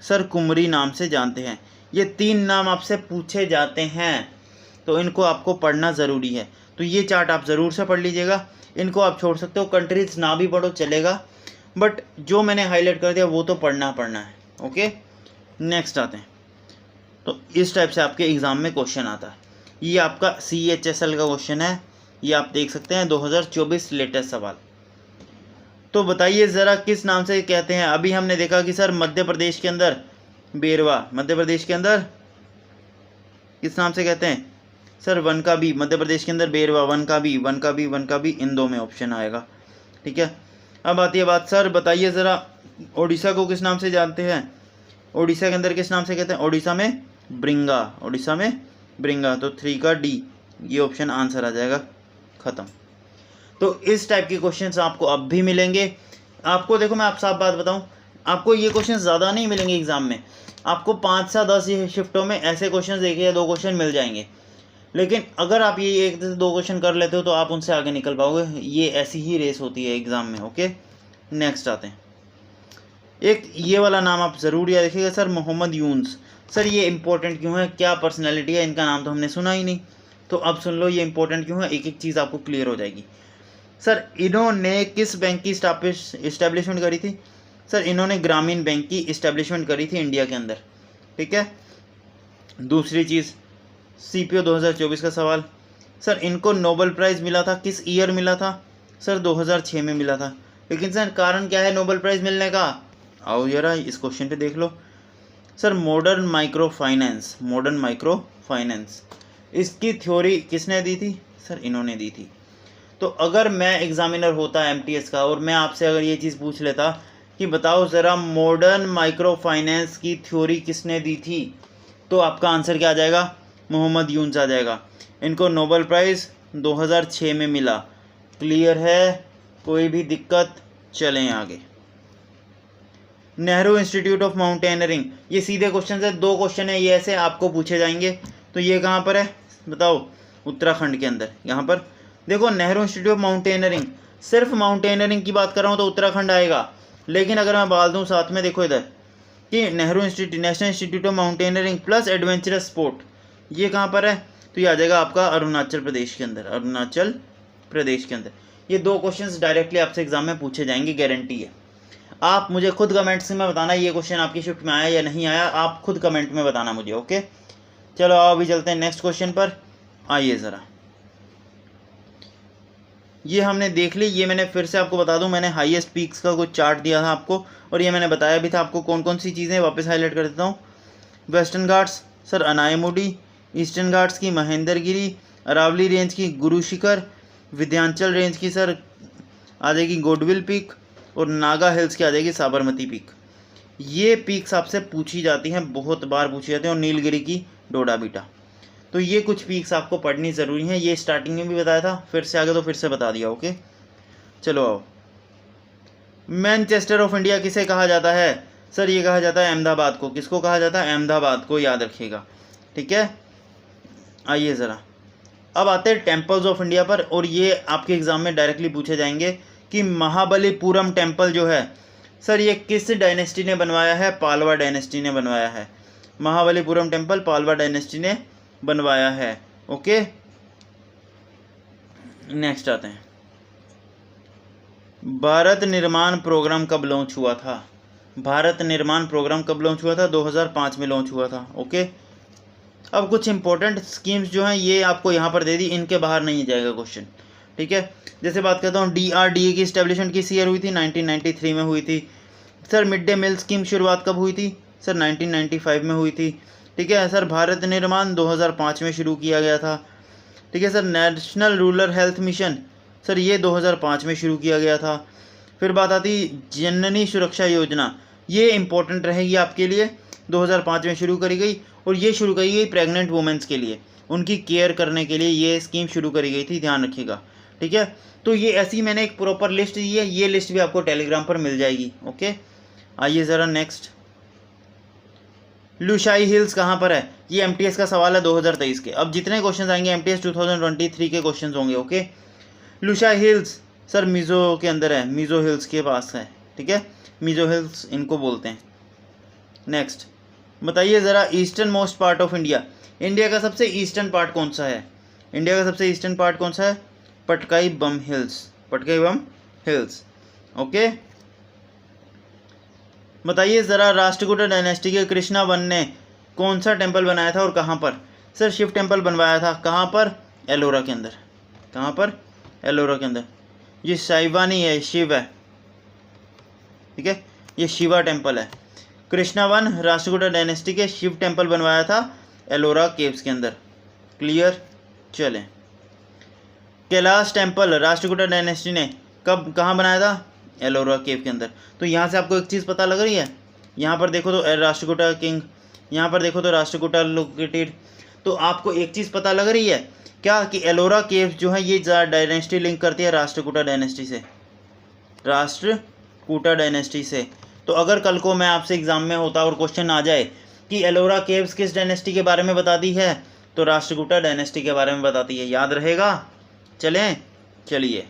S1: सर कुमरी नाम से जानते हैं। ये 3 नाम आपसे पूछे जाते हैं, तो इनको आपको पढ़ना ज़रूरी है। तो ये चार्ट आप ज़रूर से पढ़ लीजिएगा, इनको आप छोड़ सकते हो, कंट्रीज ना भी पढ़ो चलेगा, बट जो मैंने हाईलाइट कर दिया वो तो पढ़ना है। ओके, नेक्स्ट आते हैं। तो इस टाइप से आपके एग्ज़ाम में क्वेश्चन आता है। ये आपका CHSL का क्वेश्चन है, ये आप देख सकते हैं 2024 लेटेस्ट सवाल। तो बताइए ज़रा किस नाम से कहते हैं? अभी हमने देखा कि सर मध्य प्रदेश के अंदर बेरवा, मध्य प्रदेश के अंदर किस नाम से कहते हैं? सर वन का बी, मध्य प्रदेश के अंदर बेरवा, वन का बी, वन का बी, वन का बी, इन 2 में ऑप्शन आएगा, ठीक है। अब आती है बात, सर बताइए ज़रा ओडिशा को किस नाम से जानते हैं? ओडिशा के अंदर किस नाम से कहते हैं? ओडिशा में ब्रिंगा, ओडिशा में ब्रिंगा। तो 3 का डी, ये ऑप्शन आंसर आ जाएगा, ख़त्म। तो इस टाइप के क्वेश्चंस आपको अब भी मिलेंगे। आपको देखो, मैं आप साफ बात बताऊं, आपको ये क्वेश्चन ज़्यादा नहीं मिलेंगे एग्ज़ाम में, आपको 5 से 10 शिफ्टों में ऐसे क्वेश्चन देखिए या 2 क्वेश्चन मिल जाएंगे। लेकिन अगर आप ये 1 से 2 क्वेश्चन कर लेते हो तो आप उनसे आगे निकल पाओगे। ये ऐसी ही रेस होती है एग्ज़ाम में। ओके, नेक्स्ट आते हैं। एक ये वाला नाम आप ज़रूर याद रखिएगा, सर मोहम्मद यूनुस। सर ये इंपॉर्टेंट क्यों है? क्या पर्सनैलिटी है? इनका नाम तो हमने सुना ही नहीं। तो अब सुन लो ये इंपॉर्टेंट क्यों है, एक एक चीज़ आपको क्लियर हो जाएगी। सर इन्होंने किस बैंक की इस्टेब्लिशमेंट करी थी? सर इन्होंने ग्रामीण बैंक की इस्टेब्लिशमेंट करी थी इंडिया के अंदर, ठीक है। दूसरी चीज़, CPO 2024 का सवाल, सर इनको नोबेल प्राइज़ मिला था, किस ईयर मिला था? सर 2006 में मिला था। लेकिन सर कारण क्या है नोबेल प्राइज़ मिलने का? आओ जरा इस क्वेश्चन पे देख लो। Sir modern microfinance, modern microfinance, इसकी थ्योरी किसने दी थी? सर इन्होंने दी थी। तो अगर मैं एग्जामिनर होता MTS का और मैं आपसे अगर ये चीज़ पूछ लेता कि बताओ ज़रा मॉडर्न माइक्रो फाइनेंस की थ्योरी किसने दी थी, तो आपका आंसर क्या आ जाएगा? मोहम्मद यूनुस आ जाएगा। इनको नोबेल प्राइज़ 2006 में मिला। क्लियर है? कोई भी दिक्कत? चलें आगे। नेहरू इंस्टीट्यूट ऑफ माउंटेनरिंग, ये सीधे क्वेश्चन है, 2 क्वेश्चन है ये ऐसे आपको पूछे जाएंगे। तो ये कहाँ पर है बताओ? उत्तराखंड के अंदर। यहाँ पर देखो नेहरू इंस्टीट्यूट ऑफ माउंटेनरिंग, सिर्फ माउंटेनरिंग की बात कर रहा हूँ तो उत्तराखंड आएगा। लेकिन अगर मैं बाल दूँ साथ में, देखो इधर कि Nehru institute, national institute of mountaineering plus adventurous sport, ये कहाँ पर है? तो ये आ जाएगा आपका अरुणाचल प्रदेश के अंदर, अरुणाचल प्रदेश के अंदर। ये 2 क्वेश्चंस डायरेक्टली आपसे एग्जाम में पूछे जाएंगे, गारंटी है। आप मुझे खुद कमेंट्स में बताना ये क्वेश्चन आपकी शिफ्ट में आया या नहीं आया, आप खुद कमेंट में बताना मुझे। ओके, चलो आओ अभी चलते हैं नेक्स्ट क्वेश्चन पर। आइए ज़रा, ये हमने देख ली। ये मैंने फिर से आपको बता दूं, मैंने हाईएस्ट पीक्स का कुछ चार्ट दिया था आपको, और ये मैंने बताया भी था आपको कौन कौन सी चीज़ें, वापस हाईलाइट कर देता हूँ। Western Ghats sir Anamudi, Eastern Ghats की महेंद्रगिरी, अरावली रेंज की गुरु शिखर, विंध्याचल रेंज की सर आ जाएगी गोडविल पीक, और नागा हिल्स की आ जाएगी साबरमती पीक। ये पीक्स आपसे पूछी जाती हैं, बहुत बार पूछी जाती हैं, और नीलगिरी की डोडा बीटा। तो ये कुछ पीक्स आपको पढ़नी ज़रूरी हैं। ये स्टार्टिंग में भी बताया था, फिर से आगे तो फिर से बता दिया। ओके, चलो आओ मैनचेस्टर ऑफ इंडिया किसे कहा जाता है? सर ये कहा जाता है अहमदाबाद को। किसको कहा जाता है? अहमदाबाद को, याद रखिएगा। ठीक है, आइए ज़रा अब आते हैं टेम्पल्स ऑफ इंडिया पर, और ये आपके एग्ज़ाम में डायरेक्टली पूछे जाएंगे कि महाबलीपुरम टेम्पल जो है सर ये किस डायनेस्टी ने बनवाया है? पालवा डायनेस्टी ने बनवाया है। महाबलीपुरम टेम्पल पालवा डायनेस्टी ने बनवाया है। ओके, नेक्स्ट आते हैं, भारत निर्माण प्रोग्राम कब लॉन्च हुआ था? भारत निर्माण प्रोग्राम कब लॉन्च हुआ था? 2005 में लॉन्च हुआ था। ओके, अब कुछ इंपॉर्टेंट स्कीम्स जो हैं ये आपको यहाँ पर दे दी, इनके बाहर नहीं जाएगा क्वेश्चन। ठीक है, जैसे बात करता हूँ DRDA की इस्टेब्लिशमेंट किस ईयर हुई थी? 1993 में हुई थी। Sir mid day meal scheme शुरुआत कब हुई थी? सर 1995 में हुई थी। ठीक है सर, भारत निर्माण 2005 में शुरू किया गया था। ठीक है sir, national rural health mission sir ये 2005 में शुरू किया गया था। फिर बात आती जननी सुरक्षा योजना, ये इंपॉर्टेंट रहेगी आपके लिए, 2005 में शुरू करी गई, और ये शुरू करी गई प्रेग्नेंट वुमेंस के लिए, उनकी केयर करने के लिए ये स्कीम शुरू करी गई थी, ध्यान रखिएगा। ठीक है, तो ये ऐसी मैंने एक प्रॉपर लिस्ट दी है, ये लिस्ट भी आपको टेलीग्राम पर मिल जाएगी। ओके, आइए ज़रा नेक्स्ट, लुशाई हिल्स कहाँ पर है? ये MTS का सवाल है 2023 के। अब जितने क्वेश्चन आएंगे MTS 2023 के क्वेश्चन होंगे। Okay, Lushai hills sir Mizo के अंदर है, मिज़ो हिल्स के पास है। ठीक है, मिज़ो हिल्स इनको बोलते हैं। नेक्स्ट बताइए ज़रा, eastern most part of India, India का सबसे ईस्टर्न पार्ट कौन सा है? इंडिया का सबसे ईस्टर्न पार्ट कौन सा है? पटकाई बम हिल्स, पटकाई बम हिल्स। ओके, बताइए ज़रा, राष्ट्रकूट डायनेस्टी के कृष्णा वन ने कौन सा टेम्पल बनाया था और कहाँ पर? सर शिव टेम्पल बनवाया था। कहाँ पर? एलोरा के अंदर। कहाँ पर? एलोरा के अंदर। ये शैवानी है, शिव है। ठीक है, ये शिवा टेम्पल है। कृष्णा वन राष्ट्रकूट डायनेस्टी के शिव टेम्पल बनवाया था एलोरा केव्स के अंदर। क्लियर, चलें। कैलाश टेम्पल राष्ट्रकूट डायनेस्टी ने कब कहाँ बनाया था? एलोरा केव के अंदर। तो यहाँ से आपको एक चीज़ पता लग रही है, यहाँ पर देखो तो राष्ट्रकूटा किंग, यहाँ पर देखो तो राष्ट्रकूटा लोकेटेड। तो आपको एक चीज़ पता लग रही है क्या, कि एलोरा केव्स जो है ये डायनेस्टी लिंक करती है राष्ट्रकूटा डायनेस्टी से, राष्ट्रकूटा डायनेस्टी से। तो अगर कल को मैं आपसे एग्जाम में होता और क्वेश्चन आ जाए कि एलोरा केव्स किस डायनेस्टी के बारे में बताती है, तो राष्ट्रकूटा डायनेस्टी के बारे में बताती है, याद रहेगा। चलें, चलिए।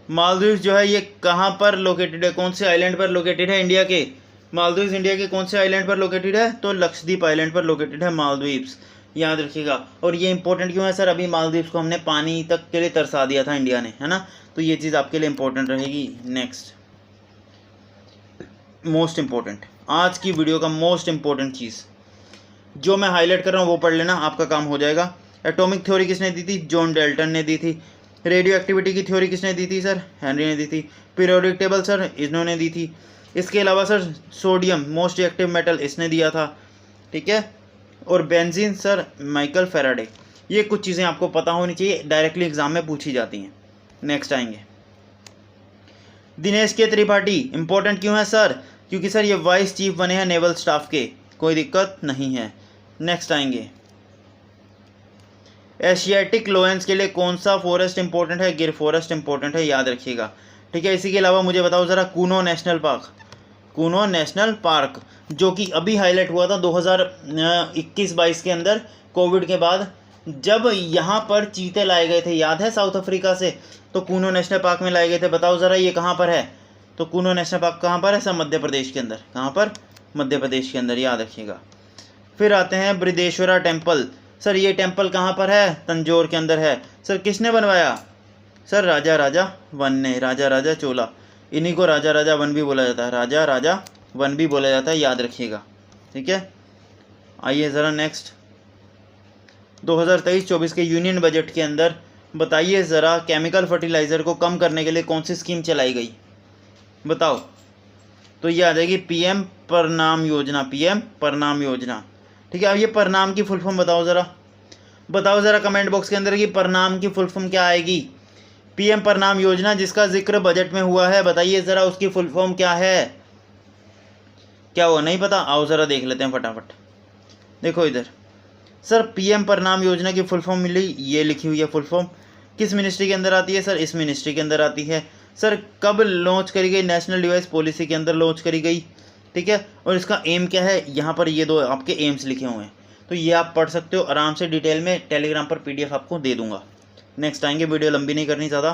S1: मालदीव्स जो है ये कहाँ पर लोकेटेड है? कौन से आइलैंड पर लोकेटेड है इंडिया के? मालदीव्स इंडिया के कौन से आइलैंड पर लोकेटेड है? तो लक्षद्वीप आइलैंड पर लोकेटेड है मालदीव्स, याद रखिएगा। और ये इंपॉर्टेंट क्यों है सर? अभी मालदीव्स को हमने पानी तक के लिए तरसा दिया था इंडिया ने, है ना, तो ये चीज़ आपके लिए इंपॉर्टेंट रहेगी। नेक्स्ट, मोस्ट इम्पॉर्टेंट, आज की वीडियो का मोस्ट इम्पॉर्टेंट चीज़ जो मैं हाईलाइट कर रहा हूँ वो पढ़ लेना, आपका काम हो जाएगा। एटॉमिक थ्योरी किसने दी थी? जॉन डाल्टन ने दी थी। रेडियो एक्टिविटी की थ्योरी किसने दी थी? सर हेनरी ने दी थी। पीरियोडिक टेबल सर इन्होंने दी थी। इसके अलावा sir sodium most reactive metal इसने दिया था। ठीक है, और बेंजीन सर माइकल फेराडे। ये कुछ चीज़ें आपको पता होनी चाहिए, डायरेक्टली एग्जाम में पूछी जाती हैं। नेक्स्ट आएंगे दिनेश के त्रिपाठी, इंपॉर्टेंट क्यों है सर? क्योंकि सर ये वाइस चीफ बने हैं नेवल स्टाफ के, कोई दिक्कत नहीं है। नेक्स्ट आएंगे एशियाटिक लोयंस के लिए कौन सा फॉरेस्ट इंपॉर्टेंट है? गिर फॉरेस्ट इंपॉर्टेंट है, याद रखिएगा। ठीक है, इसी के अलावा मुझे बताओ ज़रा Kuno national park, Kuno national park जो कि अभी हाईलाइट हुआ था 2021-22 के अंदर, कोविड के बाद, जब यहाँ पर चीते लाए गए थे, याद है, साउथ अफ्रीका से, तो कूनो नेशनल पार्क में लाए गए थे। बताओ ज़रा ये कहाँ पर है? तो कूनो नेशनल पार्क कहाँ पर है सर? मध्य प्रदेश के अंदर। कहाँ पर? मध्य प्रदेश के अंदर, याद रखिएगा। फिर आते हैं बृहदेश्वरा टेम्पल, सर ये टेम्पल कहाँ पर है? तंजौर के अंदर है। सर किसने बनवाया? सर राजा राजा वन ने, राजा राजा चोला, इन्हीं को राजा राजा वन भी बोला जाता है, राजा राजा वन भी बोला जाता है, याद रखिएगा। ठीक है, आइए ज़रा नेक्स्ट, 2023-24 के यूनियन बजट के अंदर बताइए ज़रा, केमिकल फर्टिलाइज़र को कम करने के लिए कौन सी स्कीम चलाई गई? बताओ। तो ये आ जाएगी PM प्रणाम योजना, PM प्रणाम योजना। ठीक है, अब ये प्रणाम की फुल फॉर्म बताओ ज़रा, बताओ ज़रा कमेंट बॉक्स के अंदर कि प्रणाम की फुल फॉर्म क्या आएगी? PM प्रणाम योजना जिसका जिक्र बजट में हुआ है, बताइए ज़रा उसकी फुल फॉर्म क्या है? क्या हुआ, नहीं पता? आओ ज़रा देख लेते हैं फटाफट। देखो इधर, सर PM प्रणाम योजना की फुल फॉर्म मिली, ये लिखी हुई है फुल फॉर्म। किस मिनिस्ट्री के अंदर आती है? सर इस मिनिस्ट्री के अंदर आती है। सर कब लॉन्च करी गई, नेशनल डिवाइस पॉलिसी के अंदर लॉन्च करी गई, ठीक है। और इसका एम क्या है, यहाँ पर ये दो आपके एम्स लिखे हुए हैं, तो ये आप पढ़ सकते हो आराम से डिटेल में, टेलीग्राम पर PDF आपको दे दूंगा। नेक्स्ट आएंगे, वीडियो लंबी नहीं करनी ज़्यादा।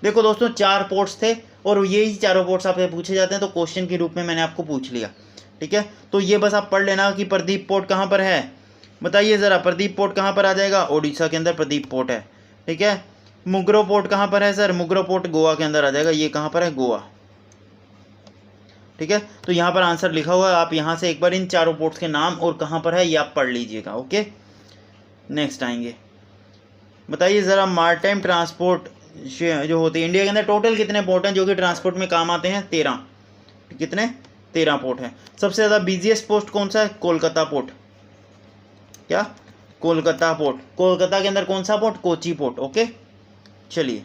S1: देखो दोस्तों 4 पोर्ट्स थे और यही चारों पोर्ट्स आपसे पूछे जाते हैं, तो क्वेश्चन के रूप में मैंने आपको पूछ लिया, ठीक है। तो ये बस आप पढ़ लेना कि प्रदीप पोर्ट कहाँ पर है, बताइए ज़रा, प्रदीप पोर्ट कहाँ पर आ जाएगा, ओडिशा के अंदर प्रदीप पोर्ट है, ठीक है। मुगरो पोर्ट कहाँ पर है सर, मुगरो पोर्ट गोवा के अंदर आ जाएगा, ये कहाँ पर है, गोवा, ठीक है। तो यहाँ पर आंसर लिखा हुआ है, आप यहाँ से एक बार इन चारों पोर्ट्स के नाम और कहाँ पर है ये आप पढ़ लीजिएगा, ओके। नेक्स्ट आएंगे, बताइए ज़रा, मार्टाइम ट्रांसपोर्ट जो होती है इंडिया के अंदर टोटल कितने पोर्ट हैं जो कि ट्रांसपोर्ट में काम आते हैं, 13, कितने, 13 पोर्ट हैं। सबसे ज़्यादा बिजीएस्ट पोर्ट कौन सा है, कोलकाता पोर्ट, क्या, कोलकाता पोर्ट। कोलकाता के अंदर कौन सा पोर्ट, कोची पोर्ट, ओके। चलिए,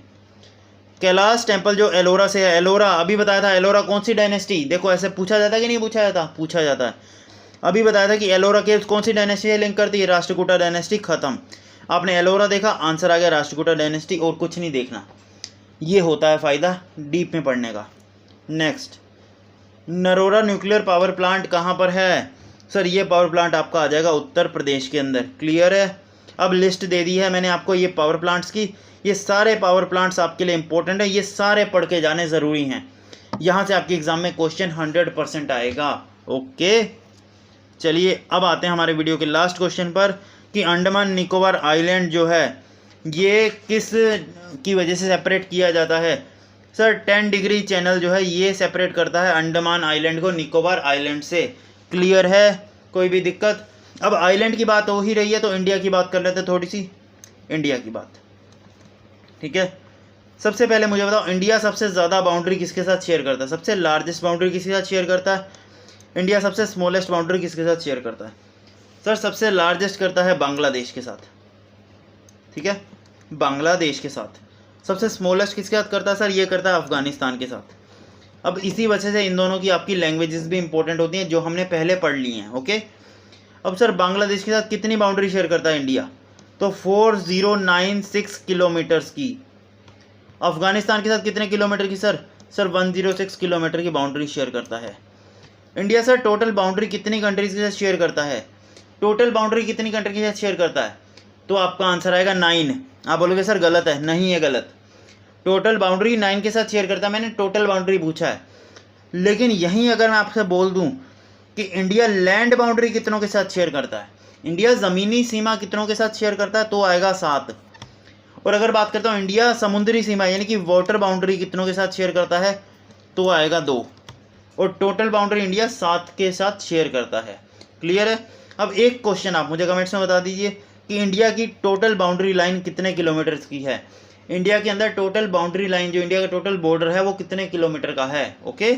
S1: कैलाश टेम्पल जो एलोरा से है, एलोरा अभी बताया था, एलोरा कौन सी डायनेस्टी, देखो ऐसे पूछा जाता है कि नहीं पूछा जाता, पूछा जाता है। अभी बताया था कि एलोरा के कौन सी डायनेस्टी से लिंक करती है, राष्ट्रकूटा डायनेस्टी, खत्म। आपने एलोरा देखा, आंसर आ गया राष्ट्रकूटा डायनेस्टी, और कुछ नहीं देखना। ये होता है फ़ायदा डीप में पढ़ने का। Next, Narora nuclear power plant कहाँ पर है, सर ये पावर प्लांट आपका आ जाएगा उत्तर प्रदेश के अंदर, क्लियर है। अब लिस्ट दे दी है मैंने आपको ये पावर प्लांट्स की, ये सारे पावर प्लांट्स आपके लिए इंपॉर्टेंट है, ये सारे पढ़ के जाने ज़रूरी हैं, यहाँ से आपके एग्ज़ाम में क्वेश्चन 100% आएगा, ओके। चलिए अब आते हैं हमारे वीडियो के लास्ट क्वेश्चन पर कि अंडमान निकोबार आइलैंड जो है ये किस की वजह से सेपरेट किया जाता है, सर 10 डिग्री चैनल जो है ये सेपरेट करता है अंडमान आइलैंड को निकोबार आइलैंड से, क्लियर है, कोई भी दिक्कत। अब आइलैंड की बात हो ही रही है तो इंडिया की बात कर लेते हैं, थोड़ी सी इंडिया की बात, ठीक है। सबसे पहले मुझे बताओ, इंडिया सबसे ज़्यादा बाउंड्री किसके साथ शेयर करता है, सबसे लार्जेस्ट बाउंड्री किसके साथ शेयर करता है, इंडिया सबसे स्मॉलेस्ट बाउंड्री किसके साथ शेयर करता है, सर सबसे लार्जेस्ट करता है बांग्लादेश के साथ, ठीक है, बांग्लादेश के साथ। सबसे स्मॉलेस्ट किसके साथ करता है, सर ये करता है अफगानिस्तान के साथ। अब इसी वजह से इन दोनों की आपकी लैंग्वेजेस भी इंपॉर्टेंट होती हैं जो हमने पहले पढ़ ली हैं, ओके। अब सर बांग्लादेश के साथ कितनी बाउंड्री शेयर करता है इंडिया, तो 4096 किलोमीटर्स की। अफगानिस्तान के साथ कितने किलोमीटर की, सर 106 किलोमीटर की बाउंड्री शेयर करता है इंडिया। सर टोटल बाउंड्री कितनी कंट्रीज के साथ शेयर करता है, टोटल बाउंड्री कितनी कंट्री के साथ शेयर करता है, तो आपका आंसर आएगा 9। आप बोलोगे सर गलत है, नहीं है गलत, टोटल बाउंड्री 9 के साथ शेयर करता है, मैंने टोटल बाउंड्री पूछा है। लेकिन यहीं अगर मैं आपसे बोल दूं कि इंडिया लैंड बाउंड्री कितनों के साथ शेयर करता है, इंडिया ज़मीनी सीमा कितनों के साथ शेयर करता है, तो आएगा 7। और अगर बात करता हूँ इंडिया समुद्री सीमा यानी कि वाटर बाउंड्री कितनों के साथ शेयर करता है, तो आएगा 2। और टोटल बाउंड्री इंडिया 7 के साथ शेयर करता है, क्लियर है। अब एक क्वेश्चन आप मुझे कमेंट्स में बता दीजिए कि इंडिया की टोटल बाउंड्री लाइन कितने किलोमीटर की है, इंडिया के अंदर टोटल बाउंड्री लाइन जो इंडिया का टोटल बॉर्डर है वो कितने किलोमीटर का है, ओके।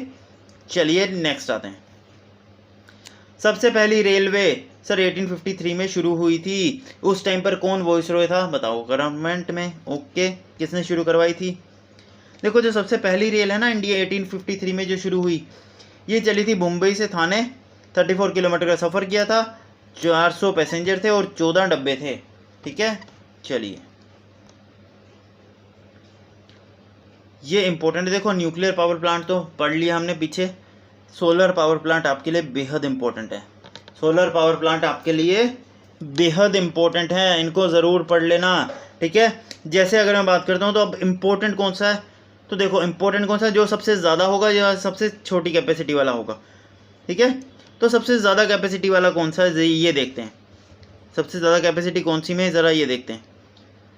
S1: चलिए नेक्स्ट आते हैं, सबसे पहली रेलवे सर 1853 में शुरू हुई थी, उस टाइम पर कौन वॉइसरॉय था, बताओ गवर्नमेंट में, ओके। किसने शुरू करवाई थी, देखो जो सबसे पहली रेल है ना इंडिया 1853 में जो शुरू हुई, ये चली थी मुंबई से थाने, 34 किलोमीटर का सफ़र किया था, 400 पैसेंजर थे और 14 डब्बे थे, ठीक है। चलिए ये इंपॉर्टेंट है, देखो न्यूक्लियर पावर प्लांट तो पढ़ लिया हमने पीछे, सोलर पावर प्लांट आपके लिए बेहद इंपॉर्टेंट है, सोलर पावर प्लांट आपके लिए बेहद इंपॉर्टेंट है, इनको ज़रूर पढ़ लेना, ठीक है। जैसे अगर मैं बात करता हूँ तो अब इम्पोर्टेंट कौन सा है, तो देखो इम्पोर्टेंट कौन सा है, जो सबसे ज़्यादा होगा या सबसे छोटी कैपेसिटी वाला होगा, ठीक है। तो सबसे ज़्यादा कैपेसिटी वाला कौन सा है ये देखते हैं, सबसे ज़्यादा कैपेसिटी कौन सी में है ज़रा ये देखते हैं।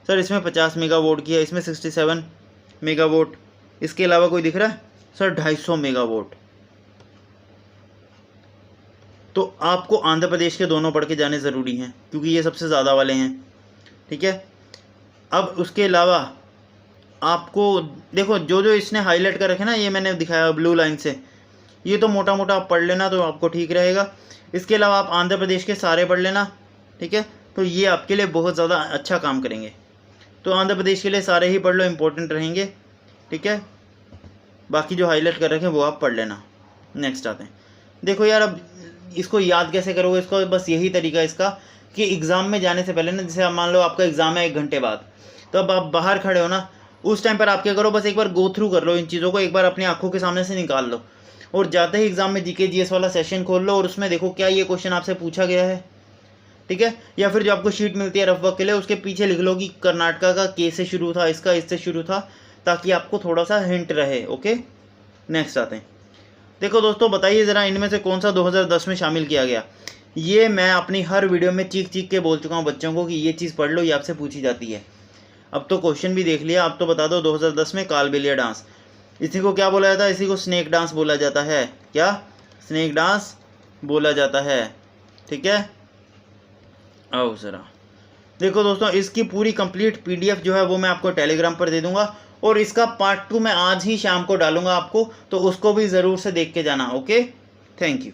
S1: सर इसमें 50 मेगावाट की है, इसमें 67 मेगावाट, इसके अलावा कोई दिख रहा है, सर 250 मेगावाट। तो आपको आंध्र प्रदेश के दोनों पढ़ के जाने ज़रूरी हैं क्योंकि ये सबसे ज़्यादा वाले हैं, ठीक है। अब उसके अलावा आपको देखो जो जो इसने हाईलाइट कर रखे ना, ये मैंने दिखाया ब्लू लाइन से, ये तो मोटा मोटा आप पढ़ लेना तो आपको ठीक रहेगा। इसके अलावा आप आंध्र प्रदेश के सारे पढ़ लेना, ठीक है। तो ये आपके लिए बहुत ज़्यादा अच्छा काम करेंगे, तो आंध्र प्रदेश के लिए सारे ही पढ़ लो, इंपॉर्टेंट रहेंगे, ठीक है। बाकी जो हाईलाइट कर रखे हैं वो आप पढ़ लेना। नेक्स्ट आते हैं, देखो यार अब इसको याद कैसे करोगे, इसको बस यही तरीका इसका कि एग्ज़ाम में जाने से पहले ना, जैसे आप मान लो आपका एग्ज़ाम है 1 घंटे बाद, तो अब आप बाहर खड़े हो ना, उस टाइम पर आप क्या करो, बस एक बार गो थ्रू कर लो इन चीज़ों को, एक बार अपनी आंखों के सामने से निकाल लो और जाते ही एग्जाम में जीके जीएस वाला सेशन खोल लो और उसमें देखो क्या ये क्वेश्चन आपसे पूछा गया है, ठीक है। या फिर जो आपको शीट मिलती है रफ वर्क के लिए, उसके पीछे लिख लो कि कर्नाटका का के से शुरू था, इसका इससे शुरू था, ताकि आपको थोड़ा सा हिंट रहे। ओके, नेक्स्ट आते हैं। देखो दोस्तों, बताइए ज़रा इनमें से कौन सा 2010 में शामिल किया गया। ये मैं अपनी हर वीडियो में चीख चीख के बोल चुका हूँ बच्चों को कि ये चीज़ पढ़ लो, ये आपसे पूछी जाती है। अब तो क्वेश्चन भी देख लिया, अब तो बता दो 2010 में कालबेलिया डांस, इसी को क्या बोला जाता है, इसी को स्नेक डांस बोला जाता है। क्या? स्नेक डांस बोला जाता है, ठीक है। आओ ज़रा देखो दोस्तों, इसकी पूरी कंप्लीट पीडीएफ जो है वो मैं आपको टेलीग्राम पर दे दूंगा और इसका पार्ट 2 मैं आज ही शाम को डालूंगा आपको, तो उसको भी ज़रूर से देख के जाना। Okay, thank you.